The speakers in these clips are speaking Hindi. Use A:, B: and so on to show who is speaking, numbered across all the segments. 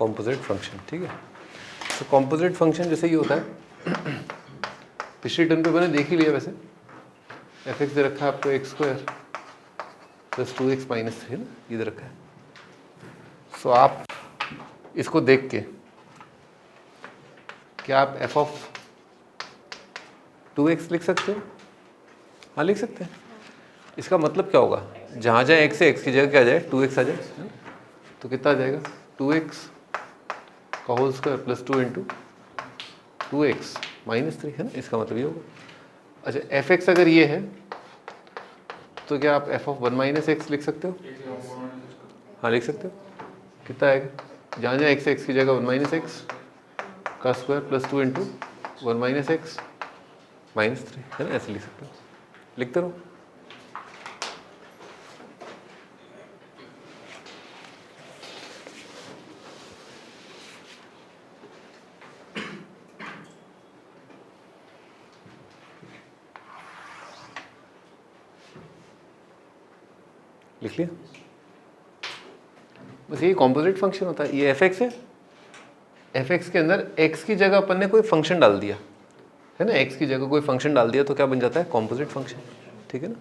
A: कॉम्पोजिट फंक्शन, ठीक है। तो कॉम्पोजिट फंक्शन जैसे ये होता है, पिछली टर्म पे मैंने देख ही लिया वैसे, एफ एक्स दे रखा है आपको x square plus 2x minus 3 है ना, ये दे रखा है। सो आप इसको देख के क्या आप एफ ऑफ 2x लिख सकते हो? हाँ लिख सकते हैं। इसका मतलब क्या होगा, जहाँ जहाँ x है x की जगह क्या आ जाए 2x आ जाए, तो कितना आ जाएगा 2x का whole square plus 2 into 2x minus 3 है ना, इसका मतलब ये होगा। अच्छा एफ एक्स अगर ये है तो क्या आप एफ ऑफ 1 माइनस एक्स लिख सकते हो? हाँ लिख सकते हो। कितना आएगा, जहाँ जहाँ x है x की जगह 1 माइनस एक्स का square plus 2 into 1 minus x minus 3 है ना, ऐसे लिख सकते हो। लिखते रहो। लिख लिया। बस ये कॉम्पोजिट फंक्शन होता है। ये एफ एक्स है, एफ एक्स के अंदर एक्स की जगह अपन ने कोई फंक्शन डाल दिया है ना, एक्स की जगह कोई फंक्शन डाल दिया तो क्या बन जाता है कॉम्पोजिट फंक्शन, ठीक है ना।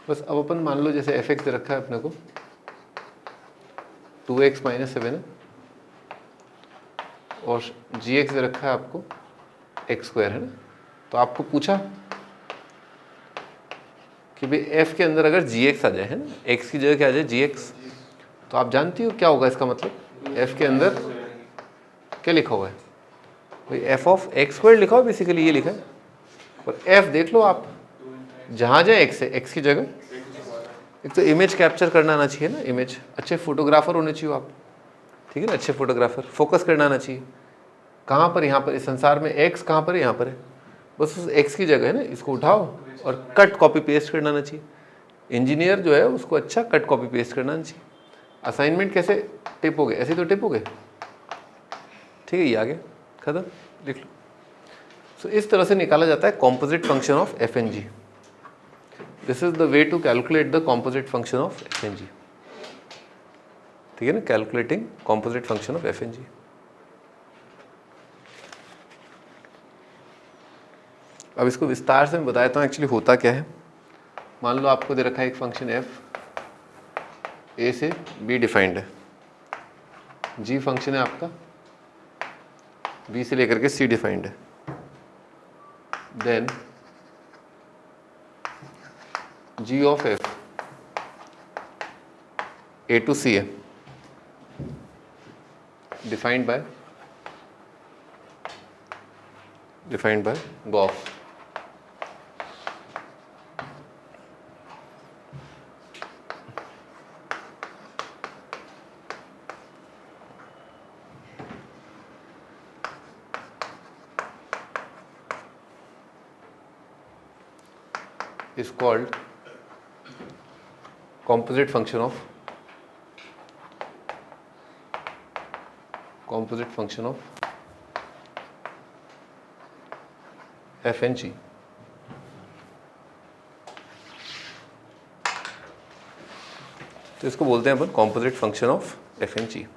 A: बस अब अपन मान लो जैसे एफ एक्स दे रखा है अपने को 2x माइनस 7 है और जी एक्स दे रखा है आपको एक्स स्क्वायर है ना। तो आपको पूछा कि भाई f के अंदर अगर gx आ जाए है ना, x की जगह क्या आ जाए gx, तो आप जानती हो क्या होगा इसका मतलब, f के अंदर क्या लिखा हुआ है भाई, f ऑफ एक्स स्क्वायर लिखा हुआ बेसिकली, ये लिखा है। और f देख लो आप, जहाँ जहाँ x है x की जगह, एक तो इमेज कैप्चर करना आना चाहिए ना, इमेज, अच्छे फोटोग्राफर होने चाहिए आप, ठीक है ना, अच्छे फोटोग्राफर, फोकस करना आना चाहिए। कहाँ पर, यहाँ पर, इस संसार में x कहाँ पर है, यहाँ पर है, बस उस x की जगह है ना, इसको उठाओ और कट कॉपी पेस्ट करना आना चाहिए। इंजीनियर जो है उसको अच्छा कट कॉपी पेस्ट करना आना चाहिए। असाइनमेंट कैसे टिपोगे, ऐसे तो टिपोगे, ठीक है, ये आ गया, खत्म, लिख लो। सो इस तरह से निकाला जाता है composite function of F and G. This is the way to calculate the composite function of F and G, ठीक है ना, calculating composite function of F and G. अब इसको विस्तार से मैं बताता हूँ एक्चुअली होता क्या है। मान लो आपको दे रखा है एक फंक्शन f, a से b डिफाइंड है, g फंक्शन है आपका, b से लेकर के c डिफाइंड है, then g of f a to c है, डिफाइंड बाय गॉस। is called composite function of f and g। तो इसको बोलते हैं अपन composite function of F and G.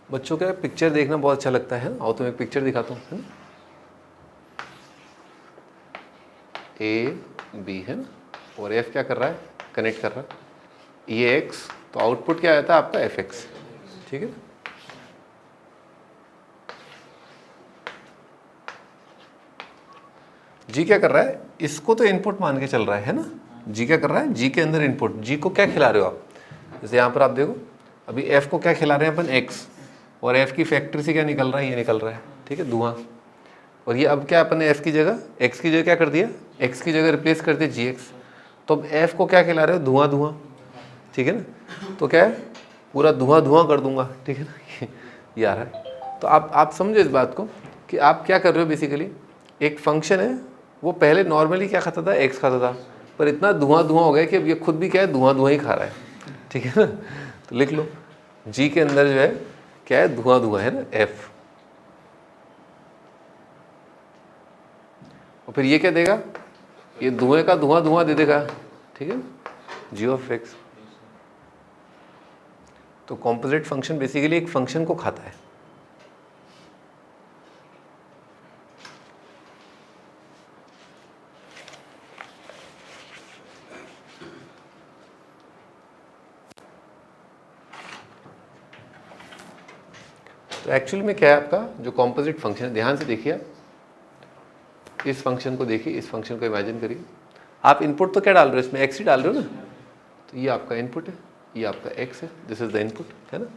A: बच्चों का पिक्चर देखना बहुत अच्छा लगता है, आओ तुम्हें एक पिक्चर दिखाता हूँ, है ना, ए बी है ना, और एफ क्या कर रहा है, कनेक्ट कर रहा है, ये एक्स, तो आउटपुट क्या आता है आपका एफ एक्स, ठीक है। जी क्या कर रहा है, इसको तो इनपुट मान के चल रहा है ना, जी क्या कर रहा है, जी के अंदर इनपुट, जी को क्या खिला रहे हो आप, जैसे यहाँ पर आप देखो अभी एफ को क्या खिला रहे हैं अपन, एक्स, और एफ की फैक्ट्री से क्या निकल रहा है, ये निकल रहा है, ठीक है, धुआं। और ये अब क्या अपन ने एफ की जगह, एक्स की जगह क्या कर दिया, एक्स की जगह रिप्लेस कर दिया जी एक्स, तो अब एफ को क्या खिला रहे हो, धुआं धुआं, ठीक है ना, तो क्या है पूरा धुआं धुआं कर दूंगा, ठीक है ना, ये आ रहा है। तो आप समझो इस बात को कि आप क्या कर रहे हो, बेसिकली एक फंक्शन है, वो पहले नॉर्मली क्या खाता था, एक्स खाता था, पर इतना धुआं धुआं हो गया कि अब ये खुद भी क्या है, धुआं धुआं ही खा रहा है, ठीक है ना। तो लिख लो जी के अंदर जो है क्या है, धुआं धुआं है ना, एफ। और फिर ये क्या देगा, ये धुएं का धुआं धुआं दे देगा, ठीक है, जी ऑफ एक्स। तो कॉम्पोजिट फंक्शन बेसिकली एक फंक्शन को खाता है। तो एक्चुअली में क्या है आपका जो कॉम्पोजिट फंक्शन है, ध्यान से देखिए आप, इस फंक्शन को देखिए, इस फंक्शन को इमेजिन करिए। आप इनपुट तो क्या डाल रहे हो इसमें, एक्स ही डाल रहे हो ना। तो ये आपका इनपुट है, ये आपका एक्स है, दिस इज द इनपुट, है ना।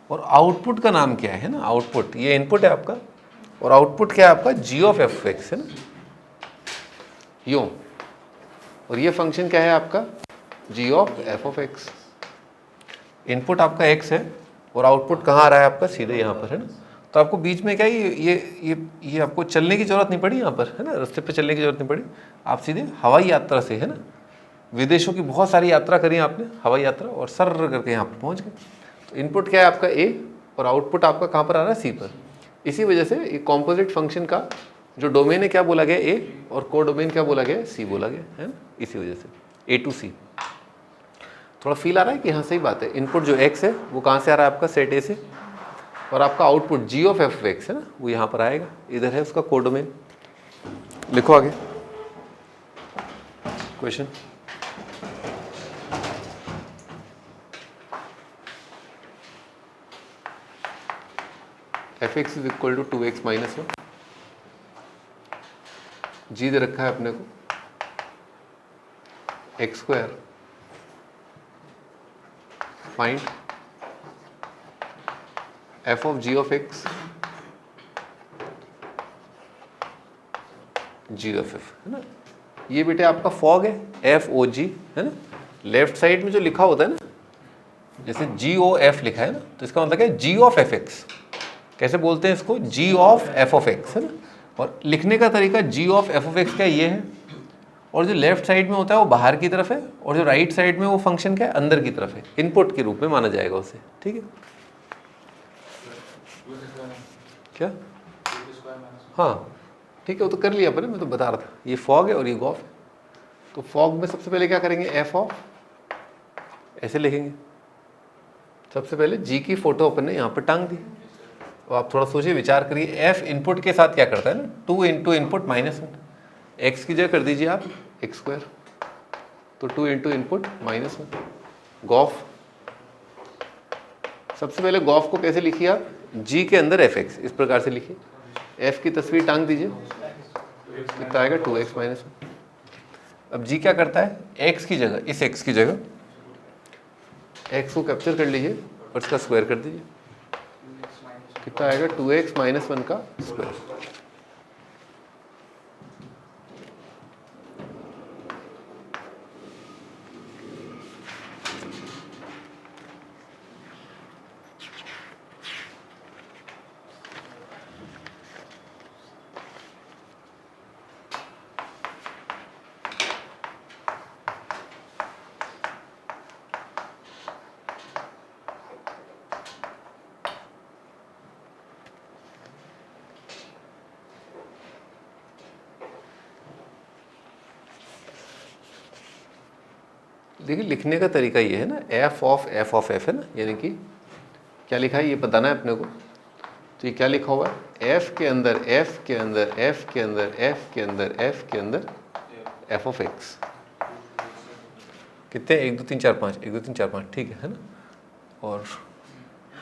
A: और आउटपुट का नाम क्या है ना, आउटपुट, ये इनपुट है आपका और आउटपुट क्या है आपका, जी ऑफ एफ एक्स है ना, यूं। और ये फंक्शन क्या है आपका, G of F of X. Input आपका एक्स है और आउटपुट कहाँ आ रहा है आपका, सीधे यहाँ पर, है ना। तो आपको बीच में क्या ये आपको चलने की जरूरत नहीं पड़ी यहाँ पर, है ना, रास्ते पे चलने की जरूरत नहीं पड़ी। आप सीधे हवाई यात्रा से, है ना, विदेशों की बहुत सारी यात्रा करी आपने, हवाई यात्रा, और सर करके यहाँ पर पहुँच गए। तो इनपुट क्या है आपका ए और आउटपुट आपका कहाँ पर आ रहा है, सी पर। इसी वजह से ये कॉम्पोजिट फंक्शन का जो डोमेन है क्या बोला गया, ए, और को डोमेन क्या बोला गया, सी बोला गया, है ना। इसी वजह से ए टू सी। थोड़ा फील आ रहा है कि हाँ सही बात है। इनपुट जो एक्स है वो कहाँ से आ रहा है आपका, सेट ए से, और आपका output G of F X है ना, वो यहाँ पर आएगा, इधर है उसका कोडोमेन। लिखो आगे question. F X is equal to 2x minus 1, G दे रखा है अपने को X square, find F of G of X, ji of F, है ना। ये बेटे आपका फॉग है, एफ ओ जी, है ना। लेफ्ट साइड में जो लिखा होता है ना, जैसे जी ओ एफ लिखा है ना, तो इसका मतलब है जी ऑफ एफ एक्स। कैसे बोलते हैं इसको, जी ऑफ एफ ऑफ एक्स, है ना। और लिखने का तरीका जी ऑफ एफ ऑफ एक्स का ये है, और जो लेफ्ट साइड में होता है वो बाहर की तरफ है, और जो राइट साइड में वो फंक्शन क्या है, अंदर की तरफ है, इनपुट के रूप में माना जाएगा उसे, ठीक है। क्या, हाँ ठीक है, वो तो कर लिया अपन, मैं तो बता रहा था। ये फॉग है और ये गॉफ है। तो फॉग में सबसे पहले क्या करेंगे, एफ ऑफ, ऐसे लिखेंगे। सबसे पहले जी की फोटो अपन ने यहाँ पर टांग दी। तो आप थोड़ा सोचिए, विचार करिए, एफ इनपुट के साथ क्या करता है ना, 2 इंटू इनपुट माइनस 1, एक्स की जगह कर दीजिए आप एक्स स्क्वायर, तो 2 इंटू इनपुट माइनस 1, गॉफ। सबसे पहले गॉफ को कैसे लिखिए आप, जी के अंदर एफ एक्स, इस प्रकार से लिखिए। एफ की तस्वीर टांग दीजिए, कितना आएगा, 2x माइनस 1। अब जी क्या करता है, एक्स की जगह, इस एक्स की जगह एक्स को कैप्चर कर लीजिए और इसका स्क्वायर कर दीजिए, कितना आएगा, 2x माइनस 1 का स्क्वायर। देखिए लिखने का तरीका ये है ना, एफ ऑफ एफ है ना, यानी कि क्या लिखा है ये बताना है अपने को। तो ये क्या लिखा हुआ है, एफ के अंदर एफ के अंदर एफ के अंदर एफ के अंदर एफ के अंदर एफ ऑफ एक्स। कितने, 1 2 3 4 5, 1 2 3 4 5, ठीक है ना। और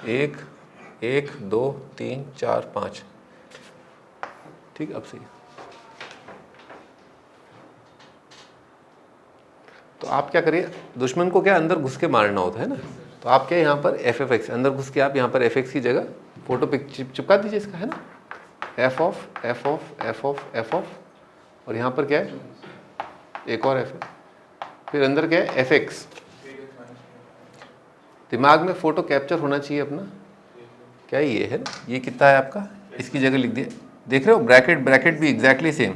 A: 1 1 2 3 4 5, ठीक, अब सही। तो आप क्या करिए, दुश्मन को क्या अंदर घुस के मारना होता है ना, तो आप क्या यहाँ पर एफ एफ एक्स अंदर घुस के आप यहाँ पर एफ एक्स की जगह फोटो पिक चिपका दीजिए इसका, है ना, F of F of F of F of, और यहाँ पर क्या है, एक और एफ है, फिर अंदर क्या है, एफ एक्स। दिमाग में फोटो कैप्चर होना चाहिए अपना, क्या ये है ना, ये कितना है आपका, इसकी जगह लिख दिया, देख रहे हो, ब्रैकेट ब्रैकेट भी एग्जैक्टली सेम,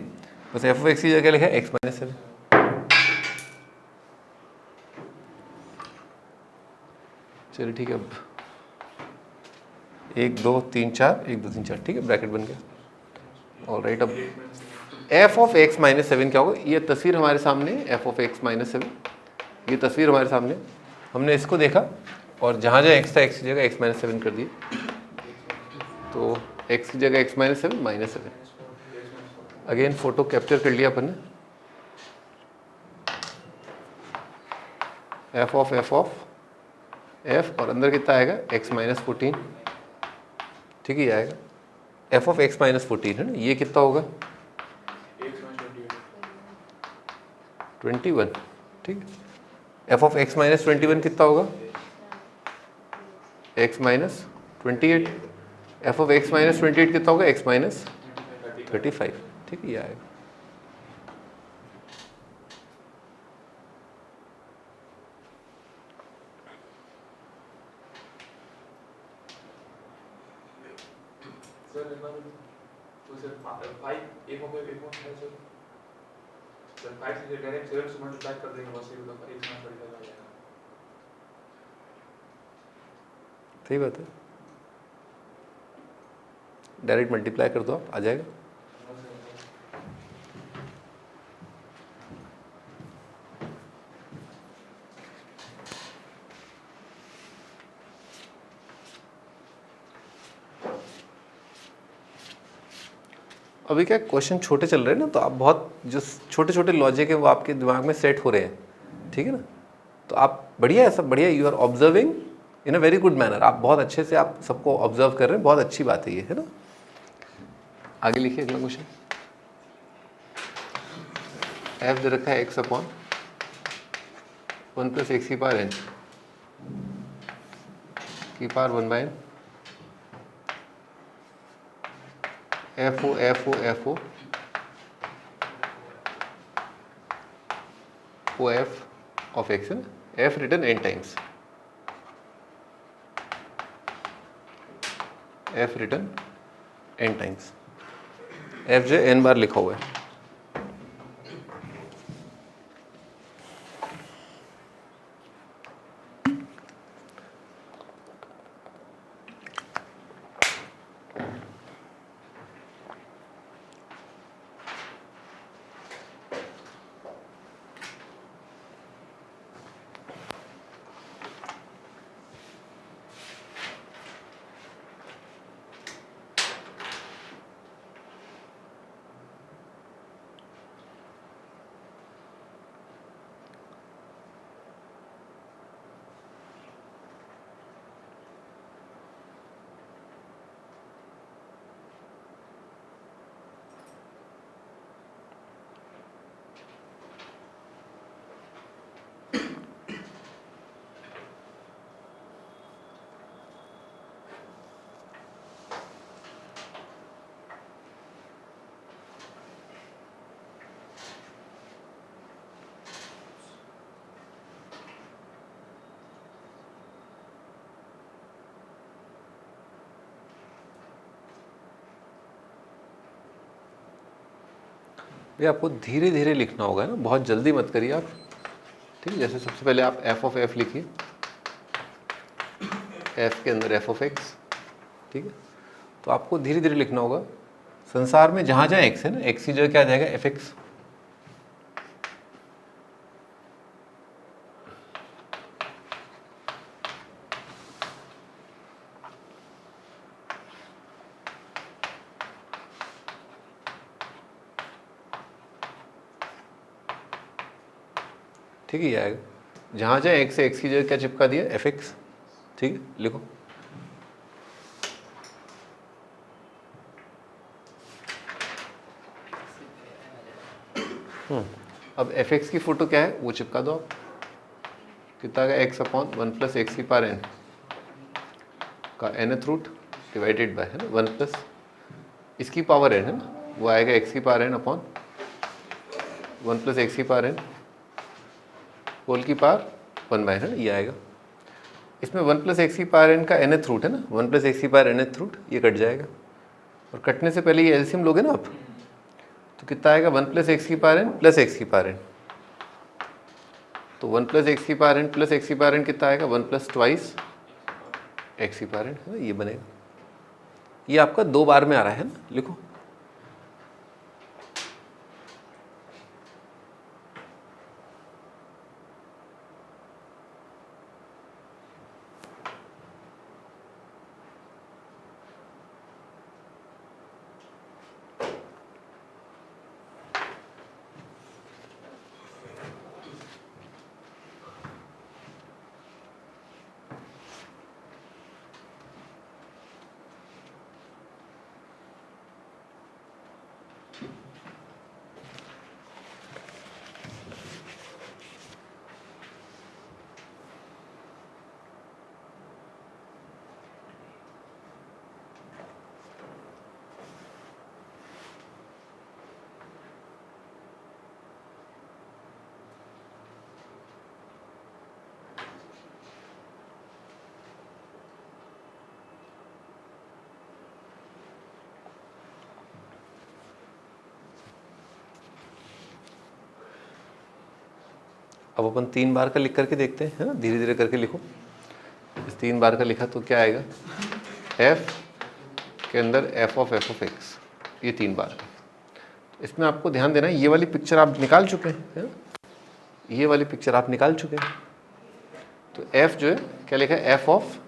A: बस एफ ऑफ एक्स की जगह लिखा है एक्स माइनस 7। चलिए ठीक है, अब 1 2 3 4 1 2 3 4 ठीक है, ब्रैकेट बन गया। और राइट, अब f ऑफ x माइनस 7 क्या होगा? ये तस्वीर हमारे सामने f ऑफ x माइनस 7, ये तस्वीर हमारे सामने, हमने इसको देखा और जहाँ जहाँ x था x की जगह x माइनस 7 कर दिए, तो x की जगह x minus 7 minus 7। Again photo capture कर लिया अपन ने, f ऑफ f और अंदर कितना आएगा x माइनस 14, ठीक है आएगा f ऑफ x माइनस 14 है ना, ये कितना होगा 21, ठीक है। f ऑफ x माइनस 21 कितना होगा x minus 28, f of x minus 28 कितना होगा x माइनस 35, ठीक है ये आएगा। सही बात है, डायरेक्ट मल्टीप्लाई कर दो आप, आ जाएगा। अभी क्या क्वेश्चन छोटे चल रहे हैं ना, तो आप बहुत जो छोटे छोटे लॉजिक है वो आपके दिमाग में सेट हो रहे हैं, ठीक है ना। तो आप बढ़िया है, सब बढ़िया, you are observing in a very good manner, आप बहुत अच्छे से आप सबको ऑब्जर्व कर रहे हैं, बहुत अच्छी बात है ये, है ना। आगे लिखिए अगला क्वेश्चन। f दे रखा है x अपॉन 1 प्लस एक्स की पावर n की power 1 by n, f o f of x है ना, f written n times, f written n times, f जो n बार लिखा हुआ है। ये आपको धीरे धीरे लिखना होगा ना, बहुत जल्दी मत करिए आप, ठीक है। जैसे सबसे पहले आप f ऑफ f लिखिए, f के अंदर f ऑफ x, ठीक है। तो आपको धीरे धीरे लिखना होगा। संसार में जहाँ जहाँ x है ना, x की जगह क्या आ जाएगा fx, ठीक है ये आएगा। जहाँ जहाँ x है x की जगह क्या चिपका दिया fx, ठीक है लिखो। अब fx की फोटो क्या है वो चिपका दो आप, कितना आ गया x अपॉन 1 प्लस एक्स की पावर n का nth रूट डिवाइडेड बाय, है ना, 1 प्लस इसकी पावर n, है ना, वो आएगा x की power n upon 1 plus X की पावर n होल की पावर 1 बाय, है ना, ये आएगा। इसमें 1 प्लस एक्स की पावर n का nth रूट है ना, 1 प्लस एक्स की पावर nth रूट, ये कट जाएगा। और कटने से पहले ये एलसीएम लोगे ना आप, तो कितना आएगा 1 प्लस एक्स की पावर n प्लस एक्स की पावर n, तो 1 प्लस एक्स की पावर n प्लस एक्स की पावर n कितना आएगा 1 प्लस ट्वाइस एक्स की पावर एन, है ना, ये बनेगा। ये आपका 2 बार में आ रहा है ना, लिखो। अब अपन 3 बार का लिख करके देखते हैं, है ना, धीरे धीरे करके लिखो। इस 3 बार का लिखा तो क्या आएगा, f के अंदर f ऑफ x, ये 3 बार का। इसमें आपको ध्यान देना है, ये वाली पिक्चर आप निकाल चुके हैं, है ना, ये वाली पिक्चर आप निकाल चुके हैं। तो f जो है क्या लिखा है, f of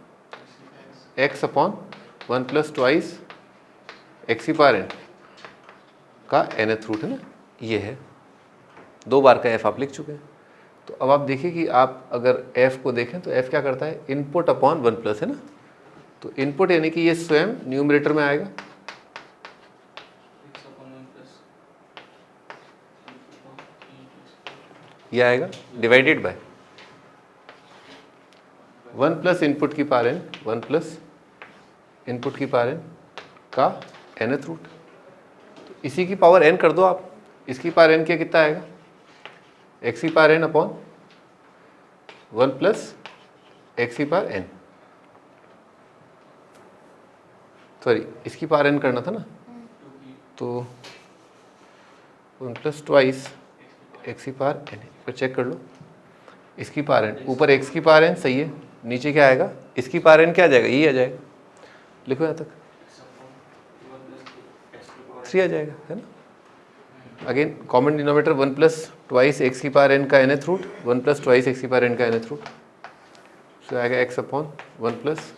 A: x upon 1 plus twice X की पावर n का nth रूट, है ना, ये है। 2 बार का f आप लिख चुके हैं। तो अब आप देखिए कि आप अगर f को देखें तो f क्या करता है, इनपुट अपॉन 1 प्लस, है ना। तो इनपुट यानी कि ये स्वयं न्यूमरेटर में आएगा, ये आएगा डिवाइडेड बाय 1 प्लस इनपुट की पावर n, 1 प्लस इनपुट की पावर n का nth रूट। तो इसी की पावर n कर दो आप, इसकी पावर n क्या कितना आएगा, एक्स की power n upon 1 plus X की पावर n, सॉरी इसकी पावर n करना था ना, तो 1 प्लस ट्वाइस एक्स की पावर n, पर चेक कर लो। इसकी पावर n, ऊपर एक्स की पावर n सही है, नीचे क्या आएगा, इसकी पावर n क्या आ जाएगा, यही आ जाएगा। लिखो यहाँ तक 3 आ जाएगा, है ना। Again common denominator 1 plus twice X की पावर n का nth root, 1 plus twice X की पावर n का nth रूट, तो आएगा x upon 1 plus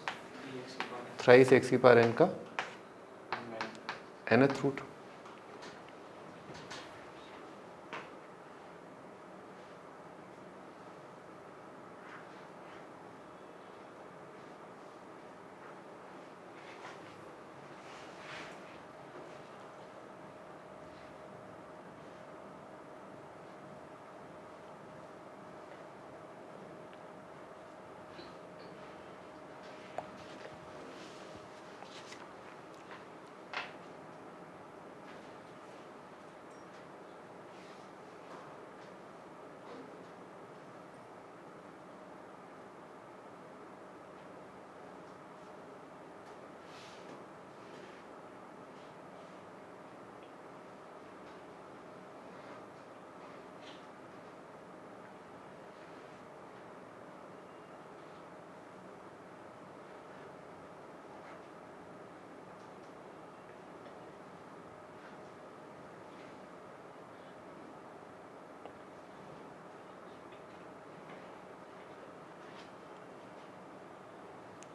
A: thrice X की पावर n का nth रूट।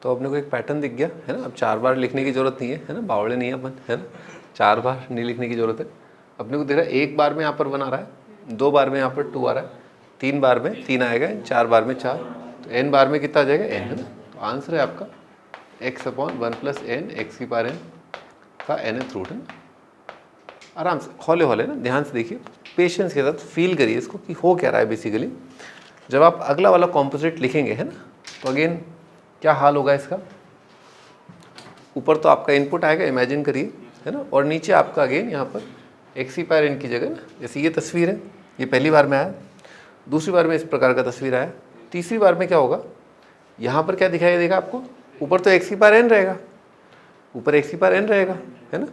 A: तो अपने को एक पैटर्न दिख गया, है ना। अब 4 बार लिखने की जरूरत नहीं है ना, बावड़े नहीं है अपन, है ना। 4 बार नहीं लिखने की जरूरत है। अपने को देख रहा है 1 बार में यहाँ पर 1 आ रहा है, 2 बार में यहाँ पर 2 आ रहा है, 3 बार में 3 आएगा, 4 बार में 4, तो n बार में कितना आ जाएगा, n, है ना। तो आंसर है आपका x upon 1 plus n x की पावर n का nth रूट, है ना। आराम से हौले हौले ना, ध्यान से देखिए, पेशेंस के साथ फील करिए इसको कि हो क्या रहा है। बेसिकली जब आप अगला वाला कॉम्पोजिट लिखेंगे, है ना, तो अगेन क्या हाल होगा इसका, ऊपर तो आपका इनपुट आएगा, इमेजिन करिए, है ना, और नीचे आपका अगेन यहाँ पर एक्स की पावर n की जगह ना, जैसे ये तस्वीर है, ये पहली बार में आया, दूसरी बार में इस प्रकार का तस्वीर आया, तीसरी बार में क्या होगा, यहाँ पर क्या दिखाई देगा आपको, ऊपर तो एक्स की पावर n रहेगा, ऊपर एक्स की पावर n रहेगा, है ना,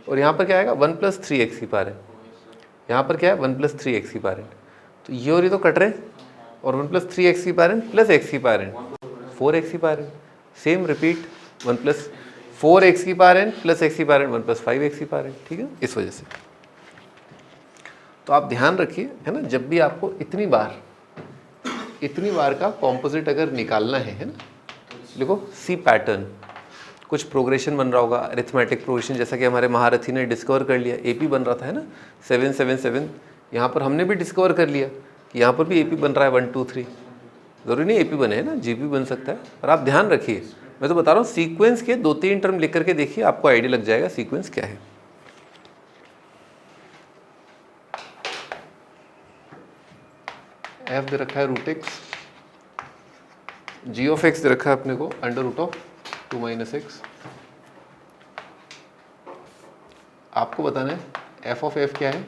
A: और यहाँ पर क्या आएगा 1 प्लस 3 एक्स की पावर n, यहाँ पर क्या है 1 प्लस 3 एक्स की पावर n, तो ये और ये तो कट रहे हैं, और 1 प्लस 3 एक्स की पावर n प्लस एक्स की पावर n 4 एक्स की power n, same repeat 1 plus 4x की पावर n प्लस x की पावर n 1 प्लस 5x की पावर n, ठीक है, इस वजह से। तो आप ध्यान रखिए, है ना, जब भी आपको इतनी बार का कॉम्पोजिट अगर निकालना है ना, देखो सी पैटर्न, कुछ प्रोग्रेशन बन रहा होगा, अरिथमेटिक प्रोग्रेशन, जैसा कि हमारे महारथी ने डिस्कवर कर लिया, एपी बन रहा था, है ना, 777, यहाँ पर हमने भी डिस्कवर कर लिया कि यहाँ पर भी एपी बन रहा है 1 2 3, ज़रूरी नहीं एपी बने, है ना, जीपी बन सकता है। और आप ध्यान रखिए, मैं तो बता रहा हूँ, सीक्वेंस के 2-3 टर्म लिख करके देखिए, आपको आइडिया लग जाएगा सीक्वेंस क्या है। एफ दे रखा है root x, ji of x दे रखा है अपने को under root of 2 minus x. आपको बताना है एफ ऑफ एफ क्या है,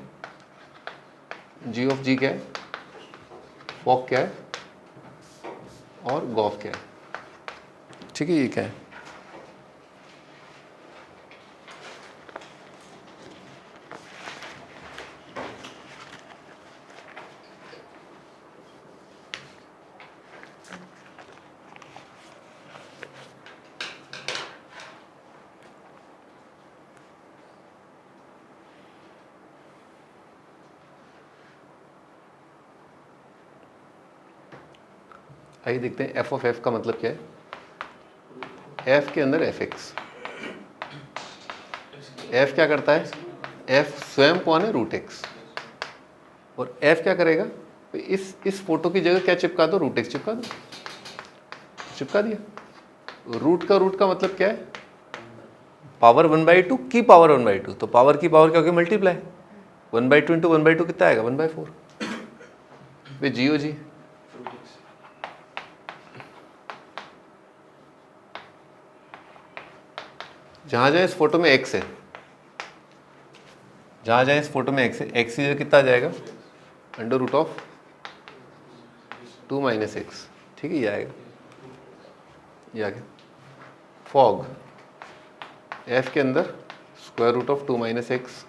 A: जी ऑफ जी क्या है, फॉक क्या है और गॉफ क्या है, ठीक है, ये क्या है। आइए देखते हैं एफ ऑफ एफ का मतलब क्या है। एफ के अंदर एफ एक्स, एफ क्या करता है, एफ स्वयं कौन है, रूट एक्स, और एफ क्या करेगा, तो इस फोटो की जगह क्या चिपका दो, रूट एक्स चिपका दो, चिपका दिया। रूट का मतलब क्या है, पावर 1/2 की पावर 1/2, तो पावर की पावर क्या होगी, मल्टीप्लाई, 1/2 इंटू 1/2 कितना आएगा, 1/4, वे जियो जी। जहाँ जहाँ इस फोटो में एक्स है, जहाँ जहाँ इस फोटो में एक्स है, एक्स की जगह कितना आ जाएगा, under root of 2 minus X, ठीक है, ये आएगा, ये आ गया। फॉग, एफ के अंदर square root of 2 minus X,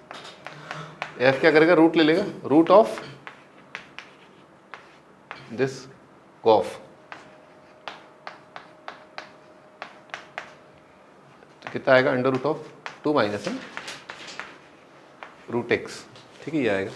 A: F क्या करेगा, रूट ले लेगा, रूट ऑफ दिस गॉफ, तो कितना आएगा, under root of 2 minus root X, ठीक है, ये आएगा।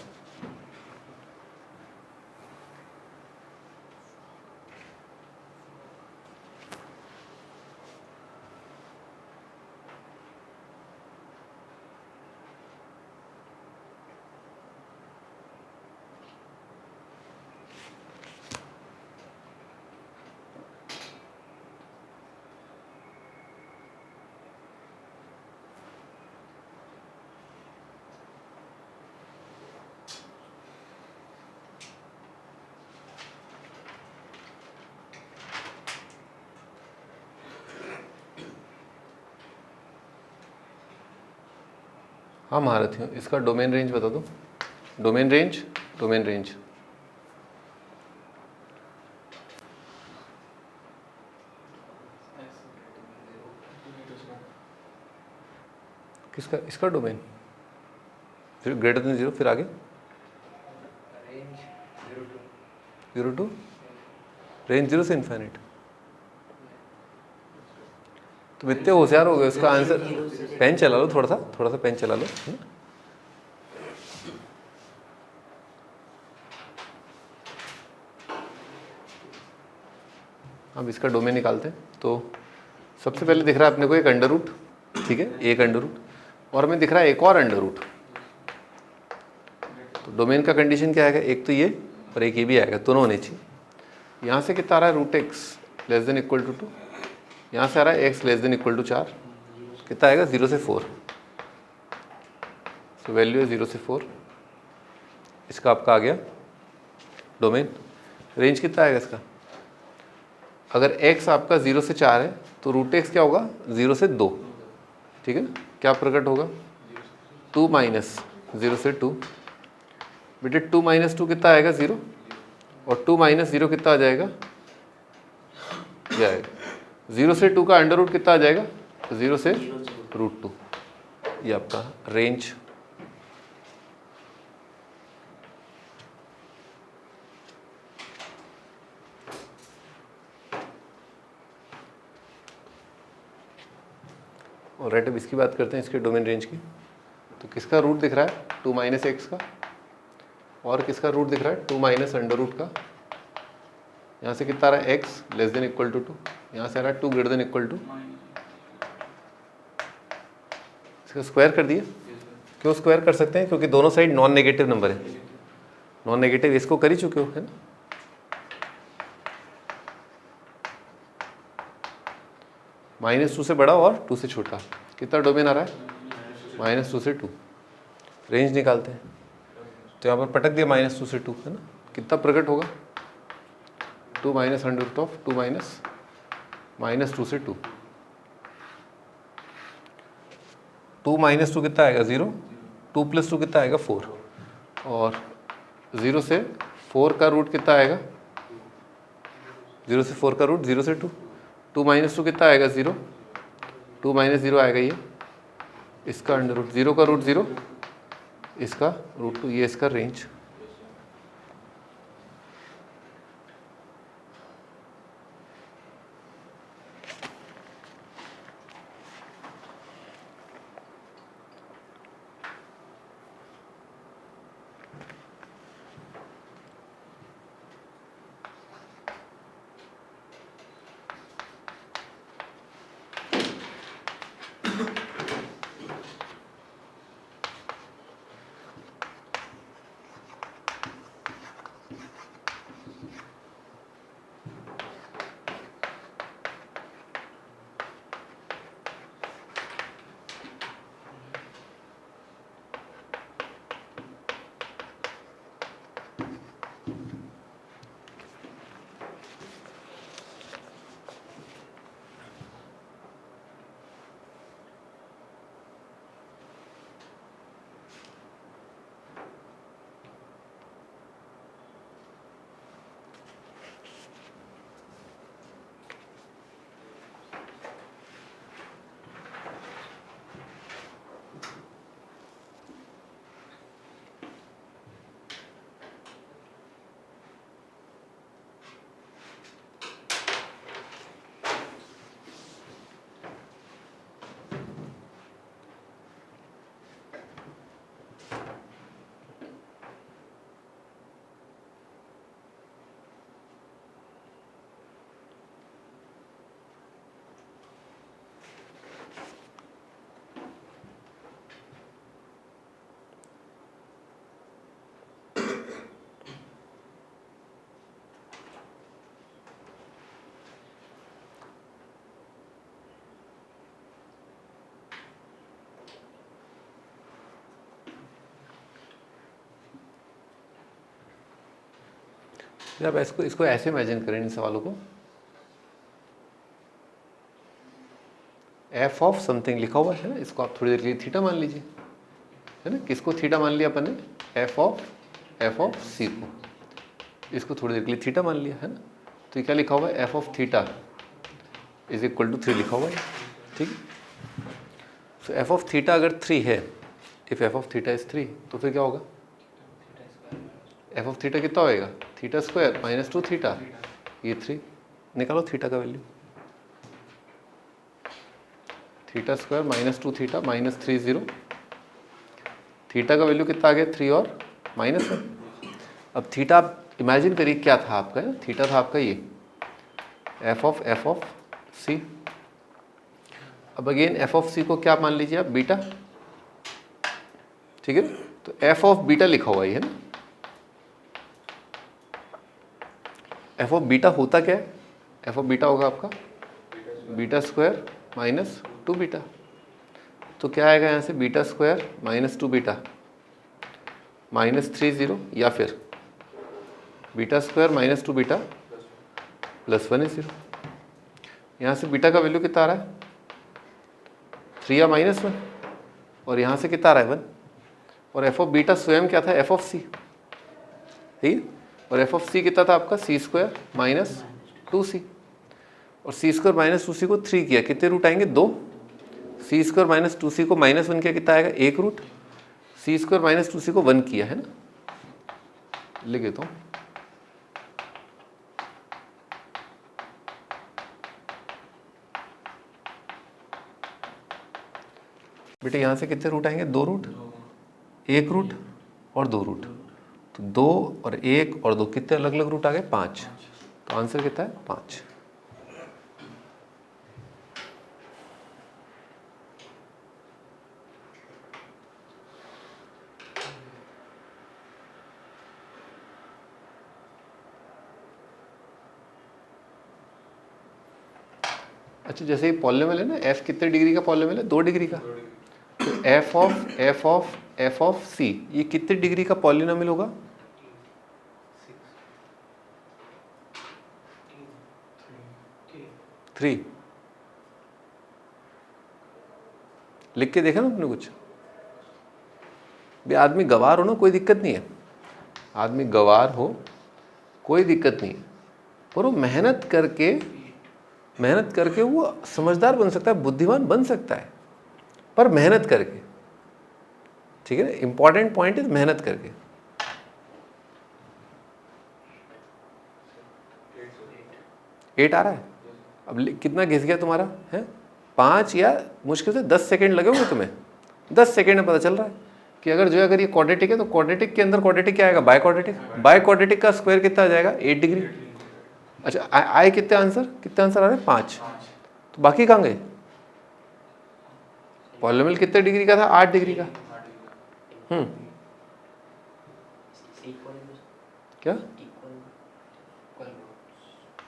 A: हाँ महारथी, इसका डोमेन रेंज बता दो, डोमेन रेंज, डोमेन रेंज किसका, इसका डोमेन, फिर ग्रेटर देन 0, फिर आगे 0 टू रेंज 0 से इन्फाइनाइट। तो इतने होशियार हो गए, उसका आंसर, पेन चला लो, थोड़ा सा पेन चला लो। अब इसका डोमेन निकालते हैं। तो सबसे पहले दिख रहा है अपने को एक अंडर रूट, ठीक है, एक अंडर रूट, और हमें दिख रहा है एक और अंडर रूट। तो डोमेन का कंडीशन क्या आएगा, एक तो ये और एक ये भी आएगा, दोनों होने चाहिए। यहाँ से कितना आ रहा है, root X less than equal to 2, यहाँ से आ रहा है X less than equal to 4, कितना आएगा, 0 से 4, तो वैल्यू है 0 से 4, इसका आपका आ गया डोमेन। रेंज कितना आएगा इसका, अगर x आपका 0 से 4 है तो रूट एक्स क्या होगा, 0 से 2, ठीक है ना, क्या प्रकट होगा, 2 माइनस 0 से 2, बेटे 2 माइनस 2 कितना आएगा, 0, और 2 माइनस 0 कितना आ जाएगा, ये आएगा 0 से 2 का अंडर रूट कितना आ जाएगा, 0 से रूट 2, ये आपका रेंज। और राइट अब इसकी बात करते हैं, इसके डोमेन रेंज की। तो किसका रूट दिख रहा है 2 माइनस एक्स का, और किसका रूट दिख रहा है 2 माइनस अंडर रूट का। यहाँ से कितना आ रहा है X less than equal to 2, यहाँ से आ रहा है 2 ग्रेटर देन इक्वल टू, इसका स्क्वायर कर दिए। क्यों स्क्वायर कर सकते हैं? क्योंकि दोनों साइड नॉन नेगेटिव नंबर है। नॉन नेगेटिव इसको कर ही चुके हो, है ना। -2 से बड़ा और 2 से छोटा, कितना डोमेन आ रहा है -2 से 2। रेंज निकालते हैं, तो यहाँ पर पटक दिया -2 से 2, है ना। कितना प्रकट होगा 2 minus under root of 2 minus -2 से 2। 2 माइनस 2 कितना आएगा 0, 2 प्लस 2 कितना आएगा 4, और 0 से 4 का रूट कितना आएगा, 0 से 4 का रूट 0 से 2, 2 माइनस 2 कितना आएगा 0, 2 माइनस 0 आएगा ये, इसका अंडर रूट, 0 का रूट 0, इसका रूट 2, ये इसका रेंज। जब इसको ऐसे इमेजिन करें इन सवालों को, एफ ऑफ समथिंग लिखा हुआ है ना, इसको आप थोड़ी देर के लिए थीटा मान लीजिए, है ना। किसको थीटा मान लिया अपन ने, एफ ऑफ सी को, इसको थोड़ी देर के लिए थीटा मान लिया, है ना। तो ये क्या लिखा हुआ है, F of theta is equal to 3 लिखा हुआ है, ठीक है। सो एफ ऑफ थीटा अगर 3 है, if F of theta is 3, तो फिर क्या होगा, एफ ऑफ थीटा कितना होएगा, थीटा स्क्वायर -2 थीटा, ये 3 निकालो थीटा का value, theta square -2 theta -3 0, theta का वैल्यू कितना आ गया 3 और -1। अब थीटा आप इमेजिन करिए क्या था आपका, थीटा था आपका ये एफ ऑफ सी। अब अगेन एफ ऑफ सी को क्या मान लीजिए आप, बीटा, ठीक है। तो एफ ऑफ बीटा लिखा हुआ है ना, एफ ऑफ बीटा होता क्या है, एफ ऑफ बीटा होगा आपका बीटा स्क्वायर -2 बीटा। तो क्या आएगा यहाँ से, बीटा स्क्वायर -2 बीटा -3 0, या फिर बीटा स्क्वायर -2 बीटा +1 0। यहाँ से बीटा का वैल्यू कितना आ रहा है 3 या -1, और यहाँ से कितना आ रहा है 1, और एफ ऑफ बीटा स्वयं क्या था, एफ ऑफ सी, ठीक है। और एफ ऑफ सी कितना था आपका, सी स्क्वायर -2c, और सी स्क्वायर -2c को 3 किया, कितने रूट आएंगे 2, सी स्क्वायर -2c को -1 किया, कितना आएगा 1 रूट, सी स्क्वायर -2c को 1 किया, है ना। लिख देता हूँ, बेटे यहाँ से कितने रूट आएंगे? 2 रूट, 1 रूट और 2 रूट। तो 2 और 1 और 2 कितने अलग अलग रूट आ गए? 5। तो आंसर कितना है? 5। अच्छा, जैसे ये पॉलिनोमियल है ना, f कितने डिग्री का पॉलिनोमियल है? 2 डिग्री का। तो f ऑफ c ये कितने डिग्री का पॉलिनोमियल होगा? 3। लिख के देखा ना आपने कुछ? भी आदमी गवार हो ना, कोई दिक्कत नहीं है, आदमी गवार हो कोई दिक्कत नहीं है, पर वो मेहनत करके वो समझदार बन सकता है, बुद्धिमान बन सकता है, पर मेहनत करके। ठीक है ना, इंपॉर्टेंट पॉइंट इज मेहनत करके। 8 आ रहा है। अब कितना घिस गया तुम्हारा है? 5 या मुश्किल से 10 सेकेंड लगे होंगे तुम्हें। 10 सेकेंड में पता चल रहा है कि अगर ये क्वाड्रेटिक है तो क्वाड्रेटिक के अंदर क्वाड्रेटिक क्या आएगा? बाय क्वाड्रेटिक का स्क्वायर कितना आ जाएगा? 8 डिग्री। अच्छा, आए कितने आंसर आ रहे हैं? 5। तो बाकी कहाँ गए? पॉलिनोमियल कितने डिग्री का था? 8 डिग्री का। क्या?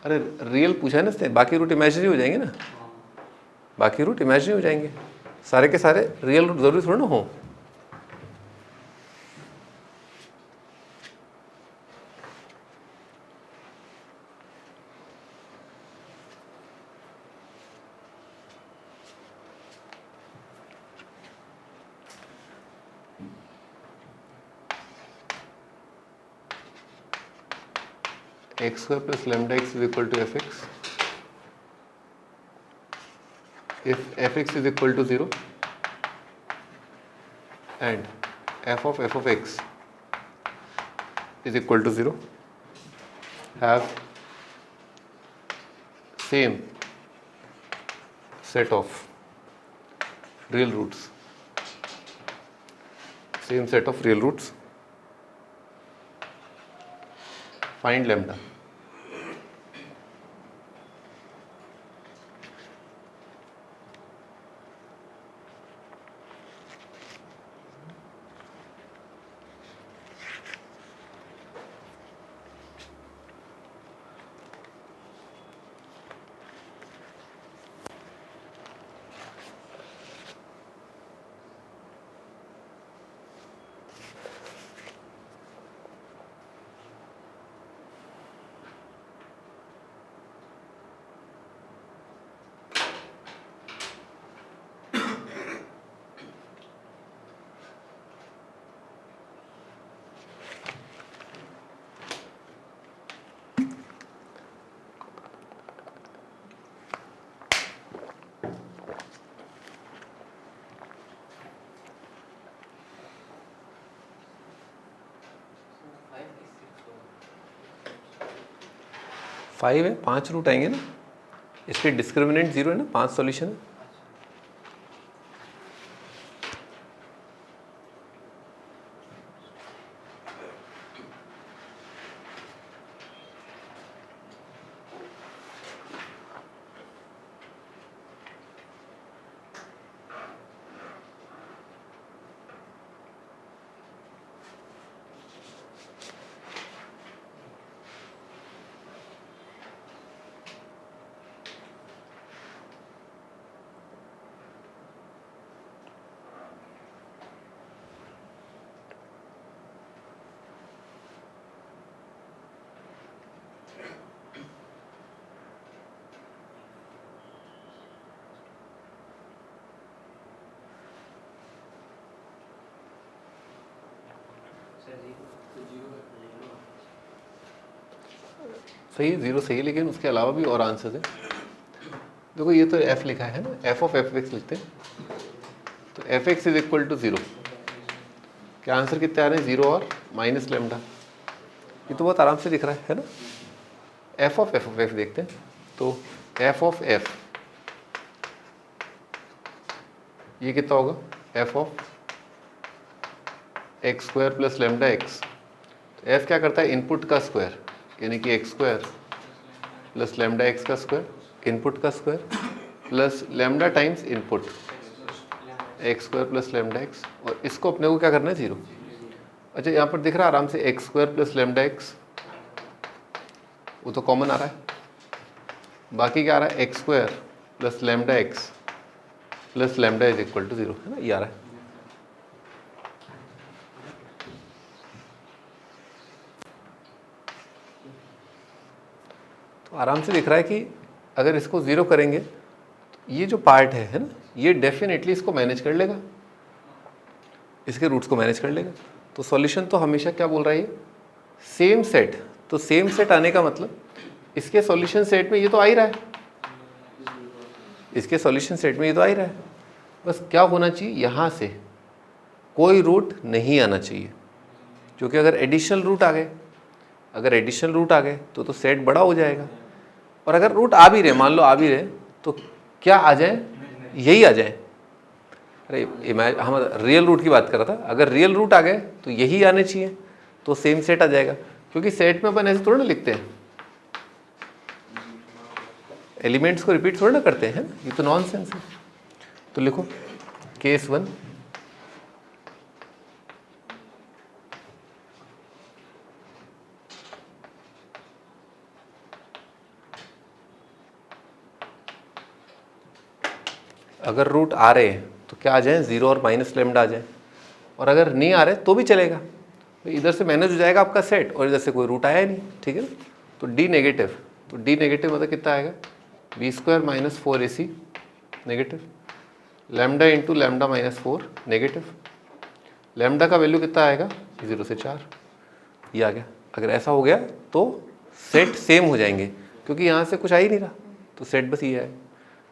A: अरे रियल पूछा है ना, बाकी रूट इमेजिनरी हो जाएंगे ना, बाकी रूट इमेजिनरी हो जाएंगे, सारे के सारे रियल रूट जरूरी थोड़ा ना हो। x square plus lambda x is equal to fx if fx is equal to 0 and f of x is equal to 0 have same set of real roots, find lambda. Five है, 5 रूट आएंगे ना, इसलिए डिस्क्रिमिनेंट 0 है ना, 5 सॉल्यूशन है। सही है, 0 सही है, लेकिन उसके अलावा भी और आंसर है। देखो ये तो f लिखा है ना, f ऑफ fx लिखते हैं, तो fx इज इक्वल टू 0, क्या आंसर कितने आ रहे हैं? 0 और माइनस लेमडा। ये तो बहुत आराम से दिख रहा है ना। f ऑफ f देखते हैं, तो f ऑफ f ये कितना होगा? F of x square plus lambda x. तो एफ क्या करता है, इनपुट का स्क्वायर यानी कि x square plus lambda x का स्क्वायर, इनपुट का square plus lambda times input x square plus lambda x, और इसको अपने को क्या करना है, 0। अच्छा यहाँ पर दिख रहा है आराम से x square plus lambda x, वो तो कॉमन आ रहा है। बाकी क्या आ रहा है, X square plus lambda X plus lambda is equal to 0, है ना, ये आ रहा है। तो आराम से दिख रहा है कि अगर इसको 0 करेंगे तो ये जो पार्ट है ना, ये डेफिनेटली इसको मैनेज कर लेगा, इसके रूट्स को मैनेज कर लेगा। तो सॉल्यूशन तो हमेशा क्या बोल रहा है, ये सेम सेट। तो सेम सेट आने का मतलब इसके सॉल्यूशन सेट में ये तो आ ही रहा है, इसके सॉल्यूशन सेट में ये तो आ ही रहा है। बस क्या होना चाहिए, यहाँ से कोई रूट नहीं आना चाहिए, क्योंकि अगर एडिशनल रूट आ गए, अगर एडिशनल रूट आ गए तो सेट बड़ा हो जाएगा। और अगर रूट आ भी रहे, मान लो आ भी रहे, तो क्या आ जाए, यही आ जाए। अरे हम रियल रूट की बात कर रहा था, अगर रियल रूट आ गए तो यही आने चाहिए, तो सेम सेट आ जाएगा। क्योंकि सेट में अपन ऐसे थोड़ा ना लिखते हैं, एलिमेंट्स को रिपीट थोड़ा ना करते हैं, ये तो नॉनसेंस है। तो लिखो केस 1, अगर रूट आ रहे हैं तो क्या आ जाए, 0 और माइनस लेमडा आ जाए, और अगर नहीं आ रहे तो भी चलेगा, इधर से मैनेज हो जाएगा आपका सेट और इधर से कोई रूट आया ही नहीं, ठीक है ना। तो डी नेगेटिव, तो डी नेगेटिव मतलब कितना आएगा, B square minus 4ac negative, lambda into lambda minus 4 negative, lambda का वैल्यू कितना आएगा, 0 से 4, ये आ गया। अगर ऐसा हो गया तो सेट सेम हो जाएंगे, क्योंकि यहाँ से कुछ आ ही नहीं रहा, तो सेट बस ये है।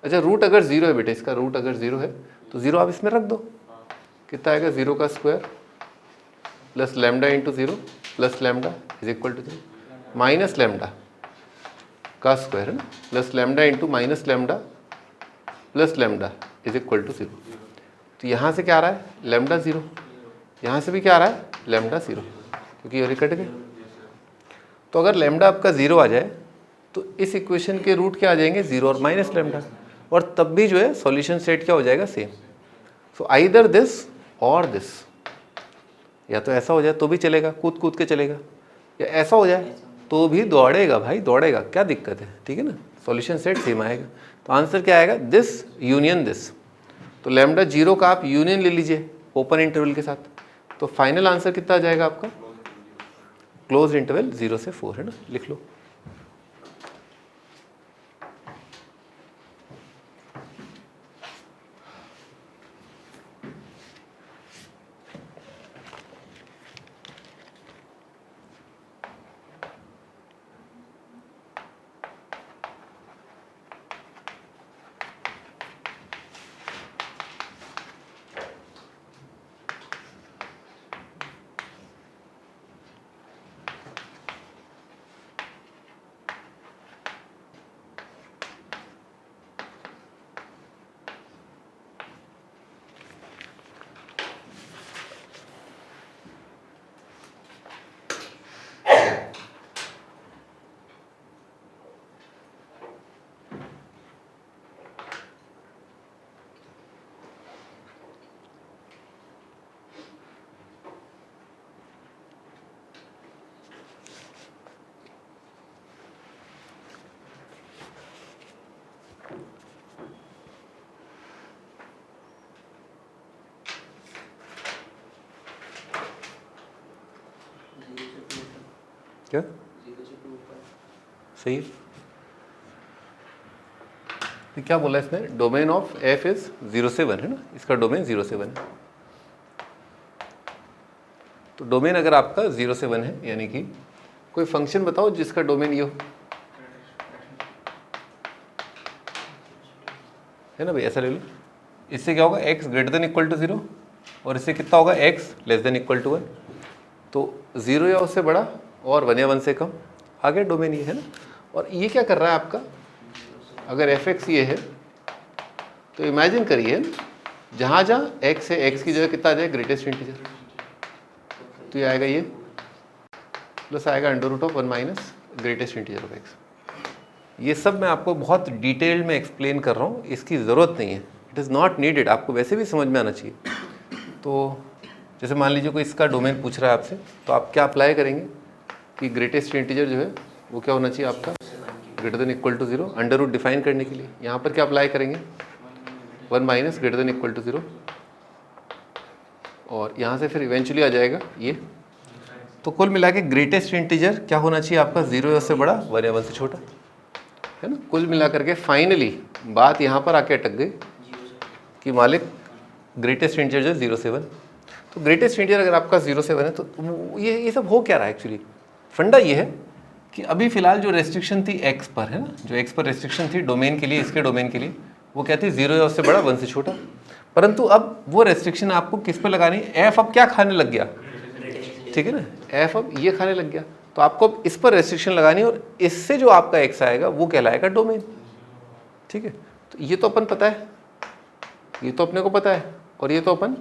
A: अच्छा रूट अगर 0 है बेटा, इसका रूट अगर 0 है तो 0 आप इसमें रख दो, कितना आएगा, 0 का square plus lambda into 0 plus lambda is equal to 0, minus lambda का स्क्वायर है ना, plus lambda into minus lambda plus lambda is equal to 0। तो यहाँ से क्या आ रहा है, लेमडा 0, यहाँ से भी क्या आ रहा है, लेमडा 0, क्योंकि ये कट गए। तो अगर लेमडा आपका 0 आ जाए तो इस इक्वेशन के रूट क्या आ जाएंगे, 0 और माइनस लेमडा, और तब भी जो है सॉल्यूशन सेट क्या हो जाएगा, सेम। सो आइदर दिस और दिस, या तो ऐसा हो जाए तो भी चलेगा, कूद कूद के चलेगा, या ऐसा हो जाए तो भी दौड़ेगा भाई, दौड़ेगा, क्या दिक्कत है, ठीक है ना, सॉल्यूशन सेट सेम आएगा। तो आंसर क्या आएगा, दिस यूनियन दिस। तो लेमडा 0 का आप यूनियन ले लीजिए ओपन इंटरवल के साथ, तो फाइनल आंसर कितना आ जाएगा आपका, क्लोज इंटरवल 0 से 4, है ना, लिख लो। क्या सही है, तो क्या बोला इसमें, डोमेन ऑफ एफ इज 0 से 1, है ना, इसका डोमेन 0 से 1 है। तो डोमेन अगर आपका 0 से 1 है, यानी कि कोई फंक्शन बताओ जिसका डोमेन ये हो, है ना भाई, ऐसा ले लो। इससे क्या होगा, x greater than equal to 0, और इससे कितना होगा, x less than equal to 1। तो 0 या उससे बड़ा और 1 या 1 से कम, आ गया डोमेन ये, है ना। और ये क्या कर रहा है आपका, अगर एफ एक्स ये है तो इमेजिन करिए जहाँ जहाँ x है, x की जगह कितना आ जाएगा ग्रेटेस्ट इंटीजर, तो ये आएगा ये प्लस आएगा under root of 1 minus greatest integer of x। ये सब मैं आपको बहुत डिटेल में एक्सप्लेन कर रहा हूँ, इसकी ज़रूरत नहीं है, इट इज़ नॉट नीडेड, आपको वैसे भी समझ में आना चाहिए। तो जैसे मान लीजिए कोई इसका डोमेन पूछ रहा है आपसे, तो आप क्या अप्लाई करेंगे कि ग्रेटेस्ट इंटीजर जो है वो क्या होना चाहिए आपका greater than equal to 0, under root define करने के लिए यहाँ पर क्या अप्लाई करेंगे 1 minus greater than equal to 0, और यहाँ से फिर इवेंचुअली आ जाएगा ये। तो कुल मिला के ग्रेटेस्ट इंटीजर क्या होना चाहिए आपका 0 या उससे बड़ा, 1 या 1 से छोटा, है ना। कुल मिला करके फाइनली बात यहाँ पर आके अटक गई कि मालिक ग्रेटेस्ट इंटीजर जो 0 से 1। तो ग्रेटेस्ट इंटीजर अगर आपका 0 से 1 है तो ये सब हो क्या रहा है एक्चुअली। फंडा ये है कि अभी फिलहाल जो रेस्ट्रिक्शन थी x पर, है ना, जो x पर रेस्ट्रिक्शन थी डोमेन के लिए, इसके डोमेन के लिए, वो क्या थी 0 या उससे बड़ा 1 से छोटा। परंतु अब वो रेस्ट्रिक्शन आपको किस पर लगानी है, f अब क्या खाने लग गया, ठीक है ना, f अब ये खाने लग गया, तो आपको अब इस पर रेस्ट्रिक्शन लगानी है और इससे जो आपका x आएगा वो कहलाएगा डोमेन, ठीक है। तो ये तो अपन पता है, ये तो अपने को पता है, और ये तो अपन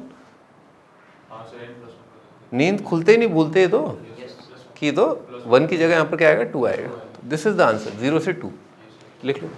A: नींद खुलते ही नहीं भूलते तो कि तो 1 की जगह यहाँ पर क्या आएगा 2 आएगा। तो दिस इज द आंसर 0 से 2 लिख लो।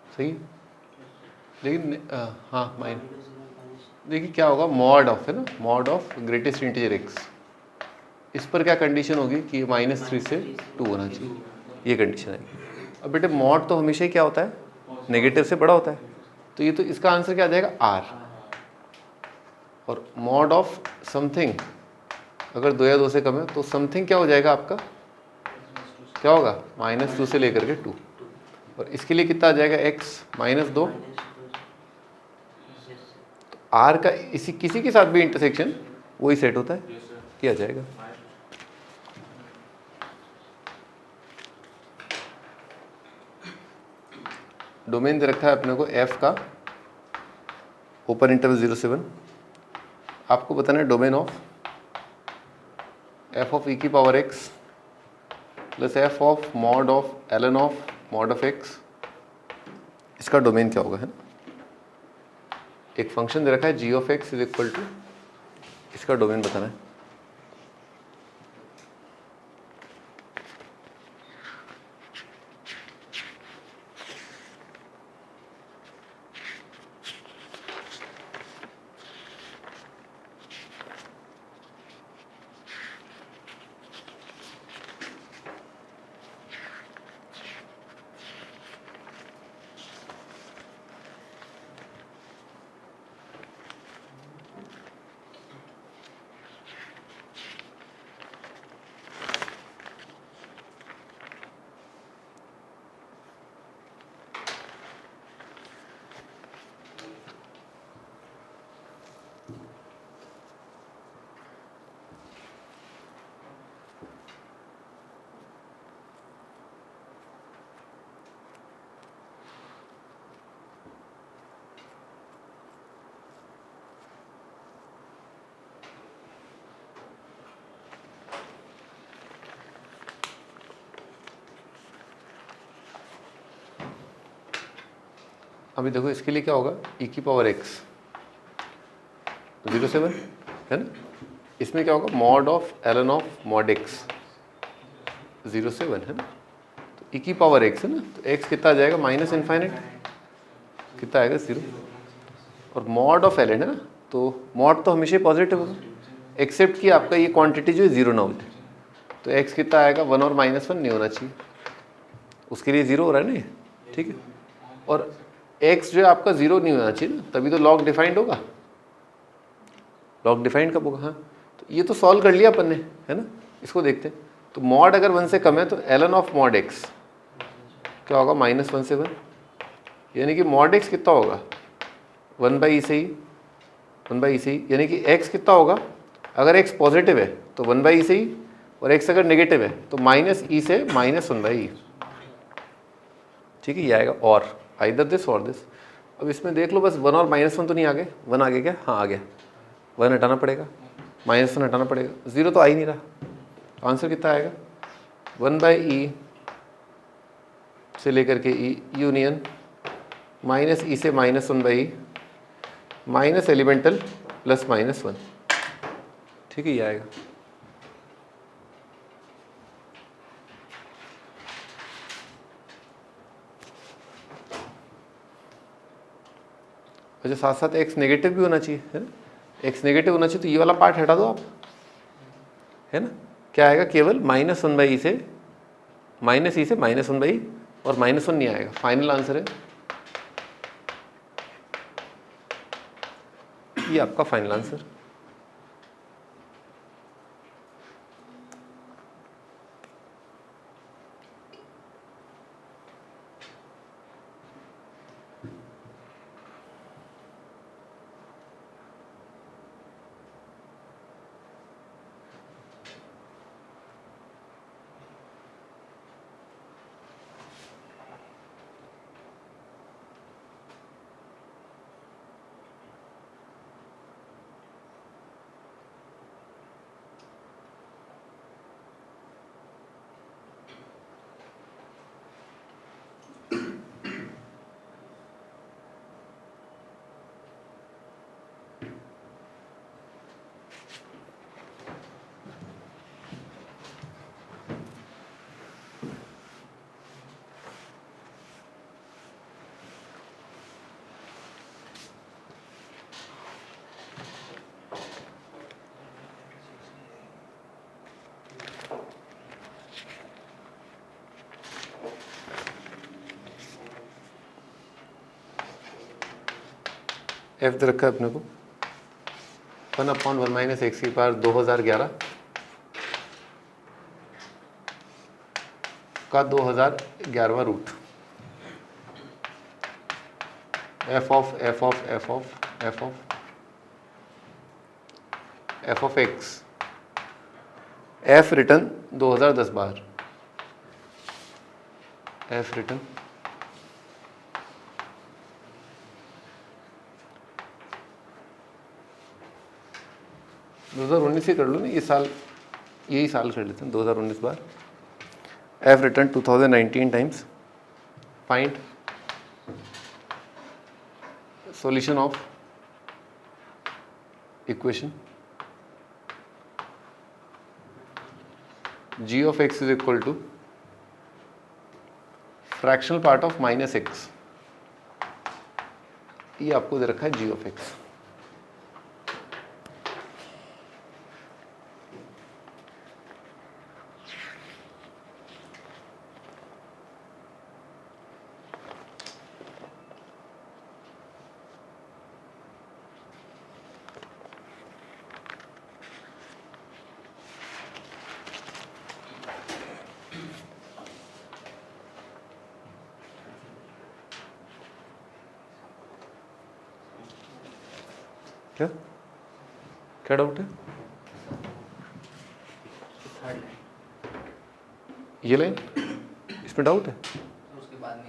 A: सही, लेकिन हाँ माइन देखिए क्या होगा, मॉड ऑफ, है ना, mod of greatest integer x, इस पर क्या कंडीशन होगी कि -3 से 2 होना चाहिए, ये कंडीशन आएगी। अब बेटे मॉड तो हमेशा ही क्या होता है, नेगेटिव से बड़ा होता है, तो ये तो इसका आंसर क्या आ जाएगा r, और मॉड ऑफ समथिंग अगर 2 या 2 से कम है तो समथिंग क्या हो जाएगा आपका, क्या होगा -2 से लेकर के 2, और इसके लिए कितना आ जाएगा x -2। तो r का इसी किसी के साथ भी इंटरसेक्शन वही सेट होता है, ये आ जाएगा। डोमेन दे रखा है अपने को f का, ओपन इंटरवल 0 से 1, आपको बताना है domain of f of e की power x plus f of mod of ln of mod of x, इसका डोमेन क्या होगा, है ना। एक फंक्शन दे रखा है g of x is equal to, इसका डोमेन बताना है। अभी देखो इसके लिए क्या होगा, e की पावर x 0.7 है ना, इसमें क्या होगा mod of ln of mod x 0.7 है ना, तो e की पावर x है ना, तो x कितना आ जाएगा माइनस इनफाइनाइट, कितना आएगा 0, और मॉड ऑफ ln है ना, तो मॉड तो हमेशा पॉजिटिव होगा एक्सेप्ट कि आपका ये क्वांटिटी जो है 0 ना हो जाए, तो x कितना आएगा 1 और -1 नहीं होना चाहिए, उसके लिए 0 हो रहा है ना, ठीक है, और x जो है आपका 0 नहीं होना चाहिए ना, तभी तो लॉग डिफाइंड होगा, लॉग डिफाइंड कब होगा, हाँ तो ये तो सॉल्व कर लिया अपन ने, है ना, इसको देखते हैं, तो मॉड अगर 1 से कम है तो ln ऑफ मॉड x क्या होगा -1 से 1, यानी कि मॉड x कितना होगा 1/e से ही, 1/e से ही, यानी कि x कितना होगा, अगर x पॉजिटिव है तो 1/e से ही, और x अगर नेगेटिव है तो -e से -1/e, ठीक है, ये आएगा, और आइदर दिस और दिस। अब इसमें देख लो बस 1 और -1 तो नहीं आ गए, 1 आ गया क्या, हाँ आ गया, 1 हटाना पड़ेगा, -1 हटाना पड़ेगा, 0 तो आ ही नहीं रहा, आंसर कितना आएगा 1/e से लेकर के e यूनियन -e से -1/e माइनस एलिमेंटल प्लस -1, ठीक है, ये आएगा। अच्छा साथ साथ x नेगेटिव भी होना चाहिए, है ना, x नेगेटिव होना चाहिए, तो ये वाला पार्ट हटा दो आप, है ना, क्या आएगा केवल -1/e से -1/e और -1 नहीं आएगा, फाइनल आंसर है ये आपका फाइनल आंसर। f दे रखा है अपने को 1/1 - x की पावर 2011 का 2011वां root, f of x, f return 2010 बार, f रिटर्न 2019 ही कर लो ना, ये साल यही साल कर लेते हैं 2019 बार, f return 2019 times, find solution of equation g of x is equal to fractional part of -x, ये आपको दे रखा है g ऑफ x। क्या क्या डाउट है, ये लाइन इसमें डाउट है,
B: उसके बाद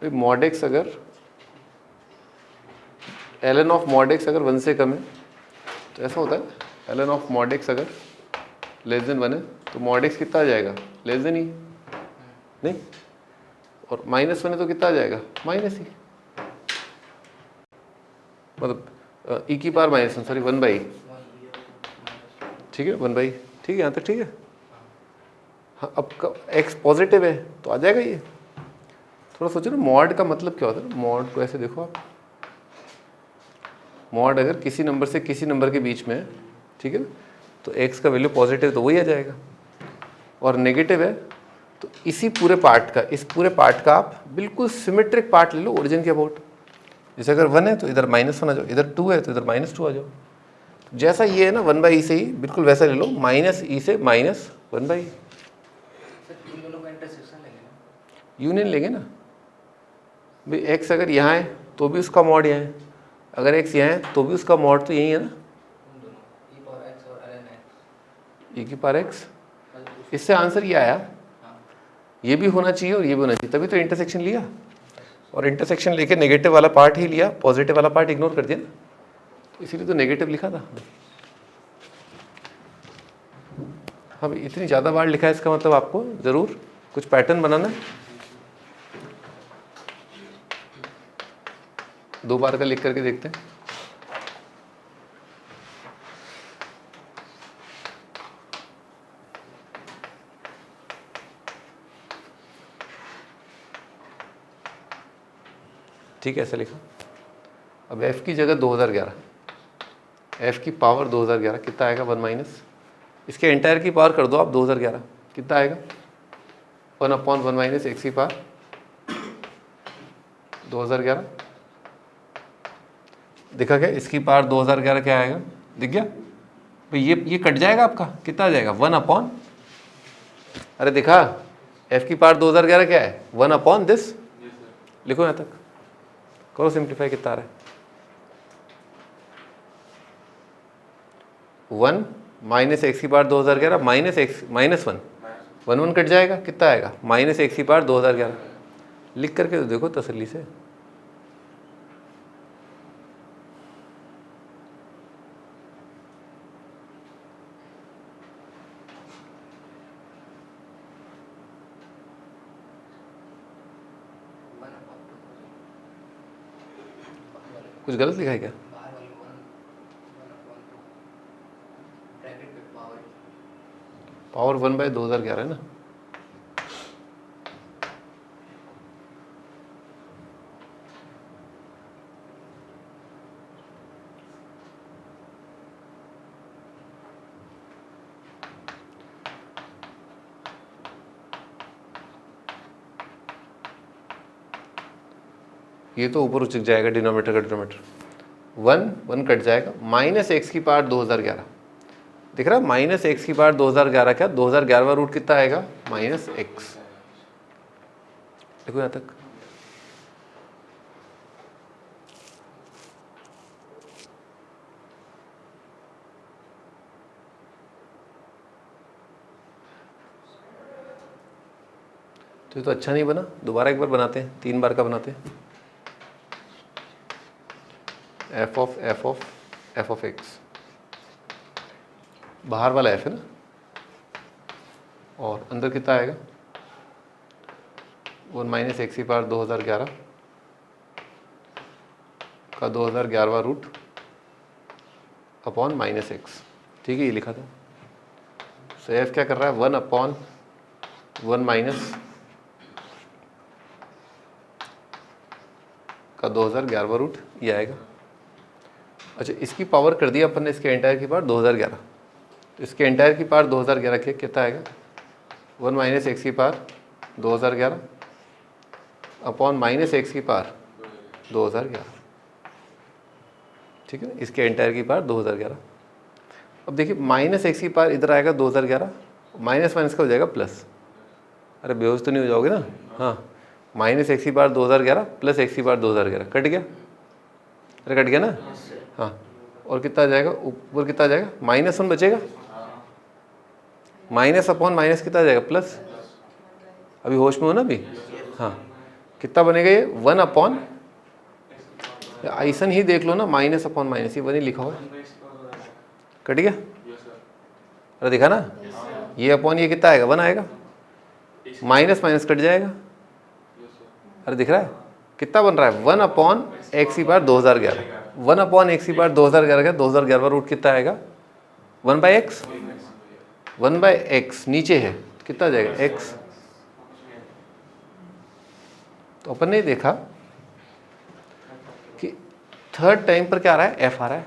B: नहीं,
A: मॉड एक्स अगर ln ऑफ मॉड एक्स अगर 1 से कम है तो ऐसा होता है, ln ऑफ मॉड एक्स अगर लेस देन 1 है तो मॉड एक्स कितना आ जाएगा लेस देन ही, नहीं और -1 है तो कितना आ जाएगा माइनस ही, मतलब e की पावर -1 सॉरी 1/e, ठीक है 1/e, ठीक है यहाँ तक ठीक है। हाँ अब x पॉजिटिव है तो आ जाएगा ये। थोड़ा सोचो ना मॉड का मतलब क्या होता है, मॉड को ऐसे देखो आप, मॉड अगर किसी नंबर से किसी नंबर के बीच में है, ठीक है ना, तो x का वैल्यू पॉजिटिव तो वही आ जाएगा, और नेगेटिव है तो इसी पूरे पार्ट का, इस पूरे पार्ट का आप बिल्कुल सिमेट्रिक पार्ट ले लो ओरिजिन के अबाउट। जैसे अगर 1 है तो इधर -1 आ जाओ, इधर 2 है तो इधर -2 आ जाओ। तो जैसा ये है ना 1/e से ही बिल्कुल वैसा ले लो, -e से -1/e। यूनियन लेंगे ना भाई, x अगर यहाँ है तो भी उसका मॉड यहाँ है, अगर x यहाँ है तो भी उसका मॉड तो यही है ना, e की पावर x। इससे आंसर ये आया, ये भी होना चाहिए और ये भी होना चाहिए, तभी तो इंटरसेक्शन लिया, और इंटरसेक्शन लेके नेगेटिव वाला पार्ट ही लिया, पॉजिटिव वाला पार्ट इग्नोर कर दिया ना, तो इसीलिए तो नेगेटिव लिखा था। हाँ भाई इतनी ज़्यादा बार लिखा है, इसका मतलब आपको ज़रूर कुछ पैटर्न बनाना है। 2 बार का लिख करके देखते हैं। ठीक है ऐसे लिखा। अब f की जगह 2011, f की पावर 2011 कितना आएगा 1 - इसके एंटायर की पावर कर दो आप 2011, कितना आएगा 1/1 - x की पावर 2011। दिखा क्या, इसकी पावर 2011 क्या आएगा, दिख गया भाई, ये कट जाएगा आपका, कितना आ जाएगा 1 अरे दिखा f की पावर 2011 क्या है 1 दिस, लिखो यहाँ तक, करो सिंप्लीफाई, कितना आ रहा है 1 - x की पावर 2011 -1 कट जाएगा, कितना आएगा -x की पावर 2011। लिख करके तो देखो तसल्ली से। कुछ गलत लिखा है क्या, पावर 1/2011 है ना। ये तो ऊपर उचक जाएगा डिनोमिनेटर का डिनोमिनेटर, 1 कट जाएगा, -x की पावर 2011 दिख रहा है, -x की पावर 2011 क्या 2011वां रूट कितना आएगा -x। देखो यहाँ तक, तो ये तो अच्छा नहीं बना, दोबारा एक बार बनाते हैं, 3 बार का बनाते हैं। f of x, बाहर वाला f है ना, और अंदर कितना आएगा 1 - x की पावर 2011 का 2011वां रूट अपॉन -x, ठीक है ये लिखा था। सो f क्या कर रहा है 1/1 का 2011वां रूट, ये आएगा। अच्छा इसकी पावर कर दिया अपन ने, इसके एंटायर की पावर 2011, तो इसके एंटायर की पावर 2011 के कितना आएगा 1 - x की पावर 2011 अपॉन -x की पावर 2011, ठीक है, इसके एंटायर की पावर 2011। अब देखिए -x की पावर इधर आएगा 2011, -1 का हो जाएगा प्लस, अरे बेहोश तो नहीं हो जाओगे ना, हाँ -x की पावर 2011 प्लस x की पावर 2011 कट गया, अरे कट गया ना, हाँ, और कितना आ जाएगा ऊपर, कितना आ जाएगा -1 बचेगा, माइनस अपॉन माइनस कितना आ जाएगा प्लस, अभी होश में हो ना अभी, हाँ कितना बनेगा ये 1/, ऐसा ही देख लो ना, माइनस अपॉन माइनस, ये 1 ही लिखा हुआ है, कट गया, अरे दिखा ना, ये अपॉन ये कितना आएगा 1 आएगा, माइनस माइनस कट जाएगा, अरे दिख रहा है कितना बन रहा है 1/x/2011 1/x/2011 का 2011 का रूट कितना आएगा 1/x 1/x नीचे है कितना आ जाएगा x। तो अपन ने देखा कि थर्ड टाइम पर क्या आ रहा है f आ रहा है।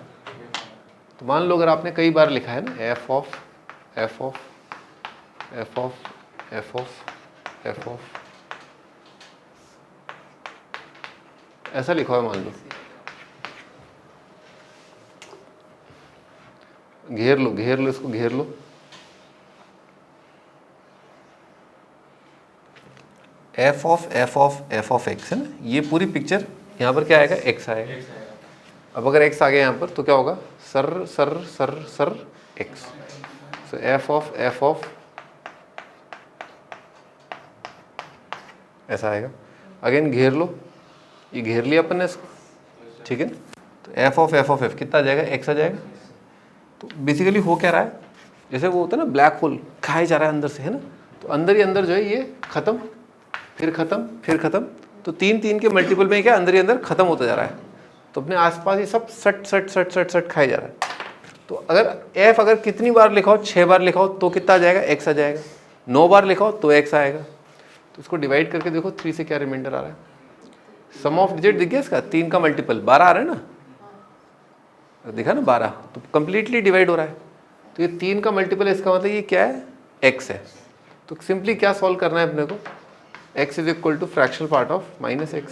A: तो मान लो अगर आपने कई बार लिखा है ना f ऑफ ऐसा लिखा है, मान लो घेर लो इसको घेर लो। f ऑफ x है ना, ये पूरी पिक्चर यहाँ पर क्या आएगा x आएगा। अब अगर x आ गया यहाँ पर तो क्या होगा sir x। So f of ऐसा आएगा। अगेन घेर लो, ये घेर लिया अपन ने इसको, ठीक है। तो f ऑफ f कितना आ जाएगा x आ जाएगा। तो बेसिकली हो क्या रहा है, जैसे वो होता है ना ब्लैक होल खाया जा रहा है अंदर से, है ना। तो अंदर ही अंदर जो है ये खत्म फिर खत्म, तो 3 के मल्टीपल में क्या अंदर ही अंदर खत्म होता जा रहा है। तो अपने आसपास ये सब सट खाया जा रहा है। तो अगर f अगर कितनी बार लिखाओ 6 बार लिखाओ तो कितना आ जाएगा x आ जाएगा। 9 बार लिखाओ तो x आएगा। तो इसको डिवाइड करके देखो 3 से क्या रिमाइंडर आ रहा है। सम ऑफ डिजिट दिख गया इसका, 3 का मल्टीपल 12 आ रहा है ना, दिखा ना 12, तो कंप्लीटली डिवाइड हो रहा है। तो ये 3 का मल्टीपल है, इसका मतलब ये क्या है x है। तो सिंपली क्या सॉल्व करना है अपने को, x is equal to fractional part of -x।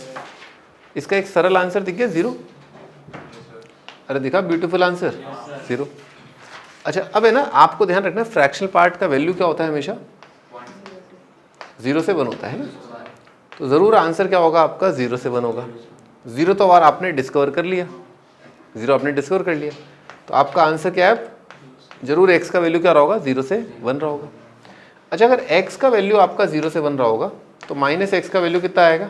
A: इसका एक सरल आंसर दिख गया 0। अरे दिखा ब्यूटीफुल आंसर 0। अच्छा अब है ना, आपको ध्यान रखना फ्रैक्शनल पार्ट का वैल्यू क्या होता है, हमेशा 0 से 1 होता है ना। तो ज़रूर आंसर क्या होगा आपका 0 से 1 होगा। 0 तो और आपने डिस्कवर कर लिया, 0 आपने डिस्कवर कर लिया, तो आपका आंसर क्या है, जरूर x का वैल्यू क्या रहा होगा 0 से 1 रहा होगा। अच्छा अगर x का वैल्यू आपका 0 से 1 रहा होगा तो -x का वैल्यू कितना आएगा,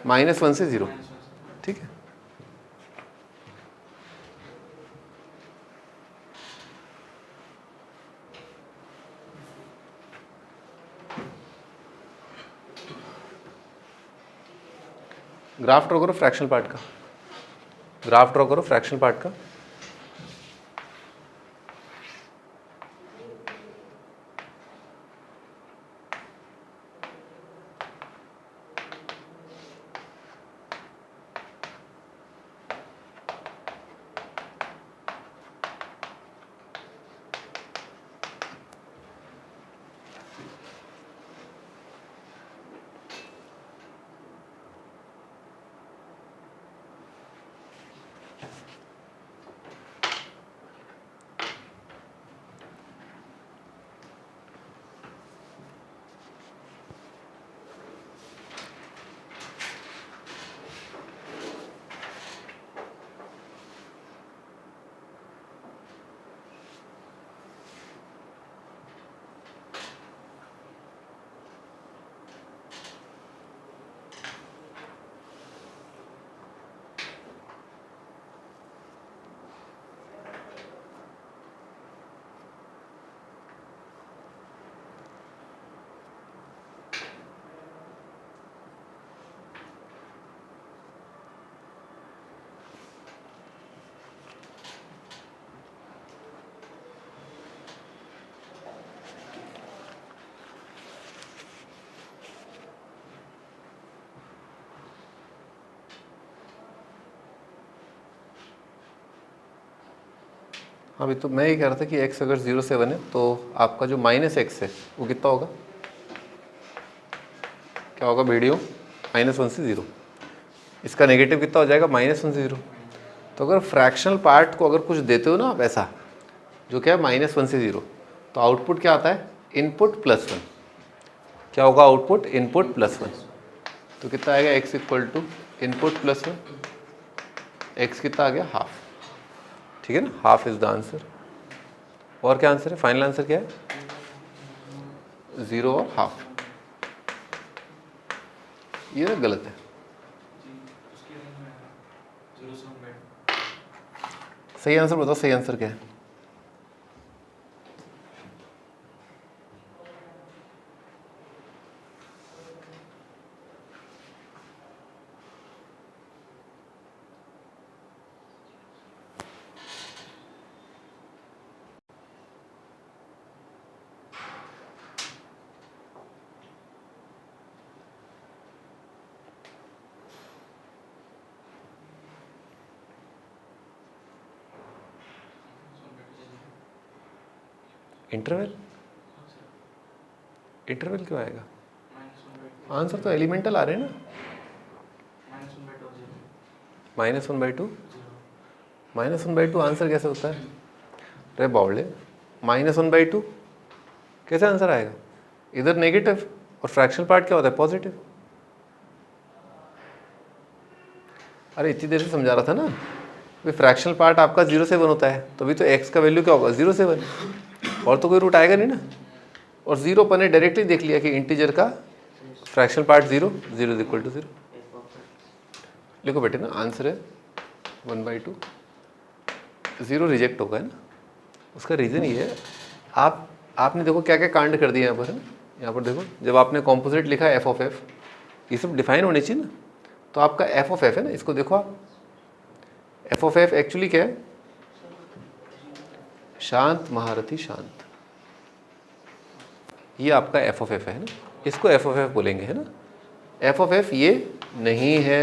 A: -1 से 0, ठीक है। ग्राफ ड्रॉ करो फ्रैक्शनल पार्ट का, ग्राफ ड्रॉ करो फ्रैक्शनल पार्ट का। अभी तो मैं ये कह रहा था कि x अगर 0 से 1 है तो आपका जो -x है वो कितना होगा, क्या होगा वीडियो, -1 से 0। इसका नेगेटिव कितना हो जाएगा, -1 से 0। तो अगर फ्रैक्शनल पार्ट को अगर कुछ देते हो ना आप ऐसा, जो क्या है -1 से 0, तो आउटपुट क्या आता है, इनपुट +1। क्या होगा आउटपुट, इनपुट +1। तो कितना आएगा x equal to input +1, x कितना आ गया, हाफ, ठीक है ना, हाफ इज द आंसर। और क्या आंसर है, फाइनल आंसर क्या है, 0 और हाफ। ये ना गलत है, सही आंसर बताओ, सही आंसर क्या है। इंटरवल, इंटरवल क्यों आएगा? आंसर तो एलिमेंटल आ रहे हैं ना, -1/2, -1/2 आंसर कैसे होता है? रे बावले, -1/2 कैसे आंसर आएगा? इधर नेगेटिव और फ्रैक्शनल पार्ट क्या होता है? पॉजिटिव। अरे इतनी देर से समझा रहा था ना, भाई फ्रैक्शनल पार्ट आपका 0 से 1 होता है, तो अभी तो x का वैल्यू क्या होगा? 0 से 1, और तो कोई रूट आएगा नहीं ना। और 0 पर ने डायरेक्टली देख लिया कि इंटीजर का फ्रैक्शनल पार्ट 0, 0 = 0। लिखो बेटे ना, आंसर है 1/2। 0 रिजेक्ट होगा है ना। उसका रीज़न ये है, आपने देखो क्या क्या कांड कर दिया यहाँ पर, है ना। यहाँ पर देखो, जब आपने कॉम्पोजिट लिखा है f(f), ये सब डिफाइन होने चाहिए ना। तो आपका f(f) है ना, इसको देखो आप, f(f) एक्चुअली क्या है? शांत महारथी शांत, ये आपका f(f) है ना, इसको f(f) बोलेंगे, है ना। f(f) ये नहीं है,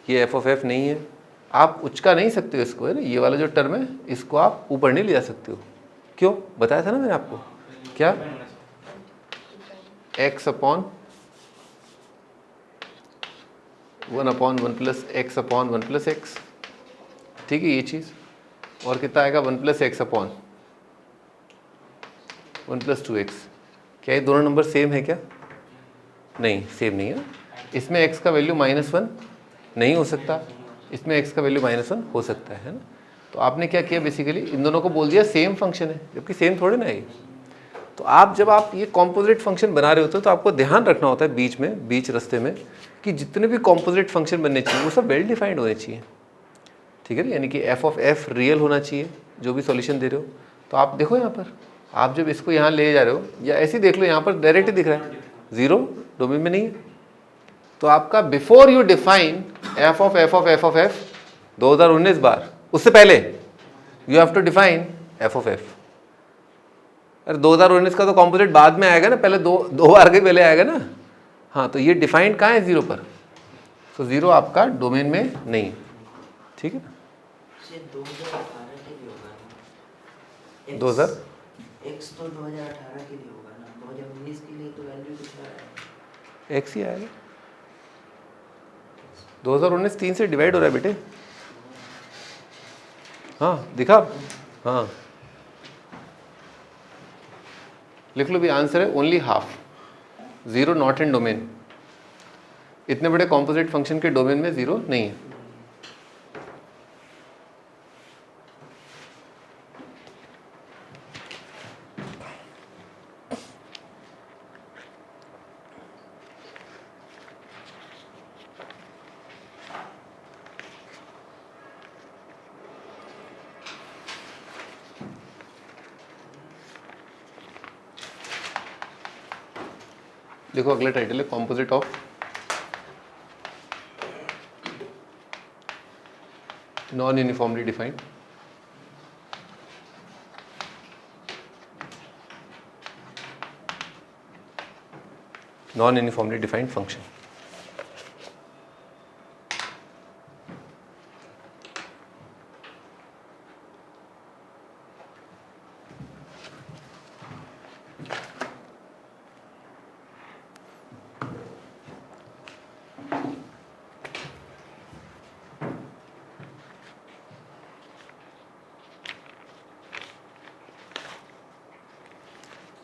A: ये f(f) नहीं है। आप उचका नहीं सकते हो इसको, है ना। ये वाला जो टर्म है, इसको आप ऊपर नहीं ले जा सकते हो। क्यों? बताया था ना मैंने आपको, क्या? x/(1/1 + x/(1 + x), ठीक है ये चीज़। और कितना आएगा? 1 + x/(1 + 2x। क्या ये दोनों नंबर सेम है क्या? नहीं, सेम नहीं है। इसमें x का वैल्यू -1 नहीं हो सकता, इसमें x का वैल्यू -1 हो सकता है ना। तो आपने क्या किया, बेसिकली इन दोनों को बोल दिया सेम फंक्शन है, जबकि सेम थोड़े ना है। तो आप जब आप ये कॉम्पोजिट फंक्शन बना रहे होते हो, तो आपको ध्यान रखना होता है बीच रास्ते में कि जितने भी कॉम्पोजिट फंक्शन बनने चाहिए वो सब वेल डिफाइंड होने चाहिए, ठीक है ना। यानी कि f(f) रियल होना चाहिए जो भी सॉल्यूशन दे रहे हो। तो आप देखो यहाँ पर, आप जब इसको यहाँ ले जा रहे हो, या ऐसे ही देख लो, यहाँ पर डायरेक्ट दिख रहा है 0, डोमेन में नहीं है। तो आपका बिफोर यू डिफाइन f(f) 2019 बार, उससे पहले you have to define f(f). अरे 2019 का तो कॉम्पोजिट बाद में आएगा ना, पहले दो बार के पहले आएगा ना। हाँ, तो ये डिफाइंड कहाँ है? 0 पर। तो 0 आपका डोमेन में नहीं, ठीक है ना। 2000
B: x तो 2018 के लिए होगा ना, 2019 के लिए तो वैल्यू कुछ है,
A: x ही आएगा। 2019 3 से डिवाइड हो रहा है बेटे। हाँ दिखा, हाँ लिख लो भी, आंसर है only half, 0 not in domain. इतने बड़े कॉम्पोजिट फंक्शन के डोमेन में 0 नहीं है। देखो अगला टाइटल है composite of non uniformly defined function.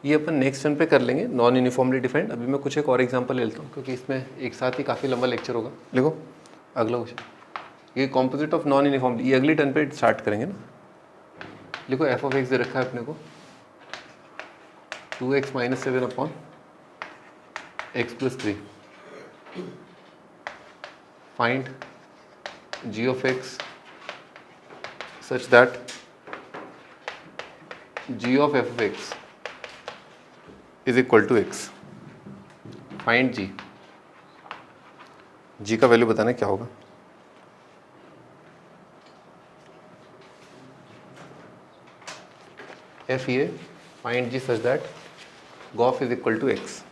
A: ये अपन नेक्स्ट टर्न पे कर लेंगे नॉन यूनिफॉर्मली डिफाइंड। अभी मैं कुछ एक और एग्जांपल ले लेता हूँ, क्योंकि इसमें एक साथ ही काफ़ी लंबा लेक्चर होगा। देखो अगला क्वेश्चन, ये कॉम्पोजिट ऑफ नॉन यूनिफॉर्मली, ये अगली टर्न पे स्टार्ट करेंगे ना। लिखो f(x) दे रखा है अपने को 2x - 7 x + 3। Find g(x) such that g(f(x) is equal to x। Find g का वैल्यू बताना क्या होगा। f ये find g such that gof is equal to x।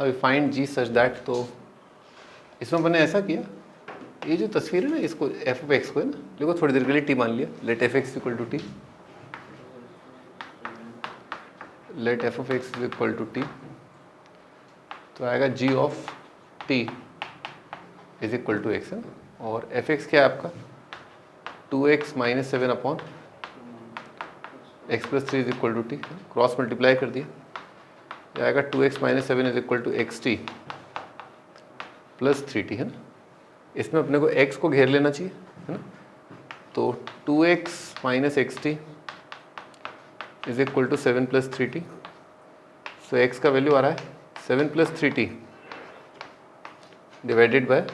A: अब फाइंड जी सच दैट, तो इसमें मैंने ऐसा किया, ये जो तस्वीर है ना इसको एफ ऑफ एक्स को है ना, देखो थोड़ी देर के लिए टी मान लिया, let f x equal to t, let f of x equal to t, तो आएगा g of t is equal to x है ना, और एफ एक्स क्या है आपका 2x minus 7 upon x plus 3 is equal to t, cross multiply कर दिया, ये आएगा 2x minus 7 is equal to x t plus 3t है ना, इसमें अपने को x को घेर लेना चाहिए है ना, तो 2x minus X T is equal to 7 plus 3t, so x का वैल्यू आ रहा है 7 plus 3t divided by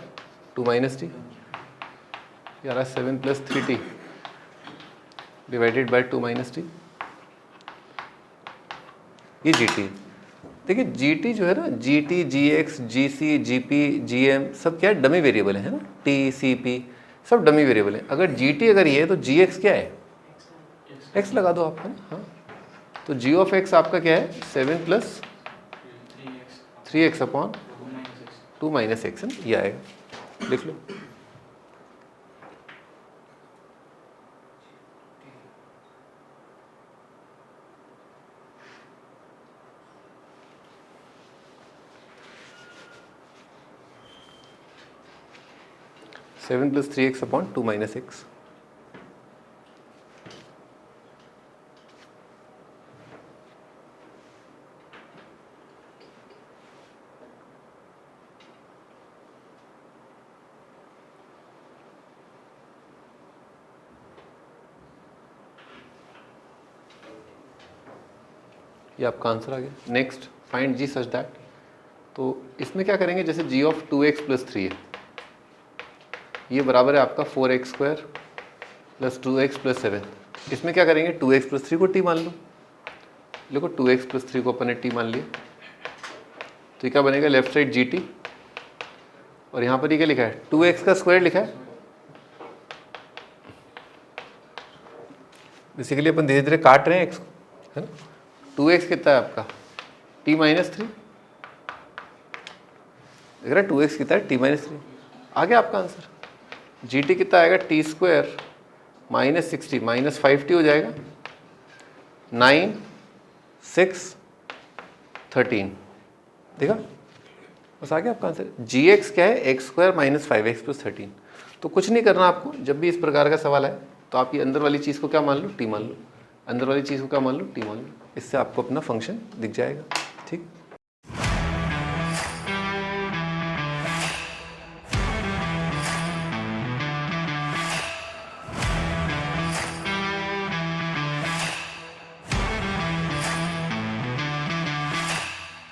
A: 2 minus T, ये आ रहा है 7 plus 3t divided by 2 minus T, ये gt। देखिए gt जो है ना, gt, gx, gc, gp, gm सब क्या है, डमी वेरिएबल है ना, t, cp सब डमी वेरिएबल है। अगर gt अगर ये है तो gx क्या है, x लगा दो आप है ना, हाँ, तो g ऑफ x आपका क्या है 7 plus 3x upon 2 minus x है ना, ये आएगा, लिख लो। Seven plus 3x upon 2 minus x, ये आपका आंसर आ गया। Next find g such that, तो इसमें क्या करेंगे, जैसे जी ऑफ 2x प्लस 3 है, ये बराबर है आपका 4x square plus 2x plus 7, इसमें क्या करेंगे 2x प्लस 3 को t मान लो, देखो 2x प्लस 3 को अपन ने t मान लिया, तो ये क्या बनेगा लेफ्ट साइड gt, और यहाँ पर ये क्या लिखा है 2x का स्क्वायर लिखा है, बेसिकली अपन धीरे धीरे काट रहे हैं x को है ना, 2x कितना है आपका t माइनस 3, देख रहा है 2x कितना है t माइनस 3, आ गया आपका आंसर। gt कितना आएगा t square minus 60 minus 5t हो जाएगा, 9 6 13, देखा बस आ गया आपका आंसर। gx क्या है x square minus 5x plus 13, तो कुछ नहीं करना आपको, जब भी इस प्रकार का सवाल आए तो आप ये अंदर वाली चीज़ को क्या मान लो t मान लो, अंदर वाली चीज़ को क्या मान लो t मान लो, इससे आपको अपना फंक्शन दिख जाएगा। ठीक।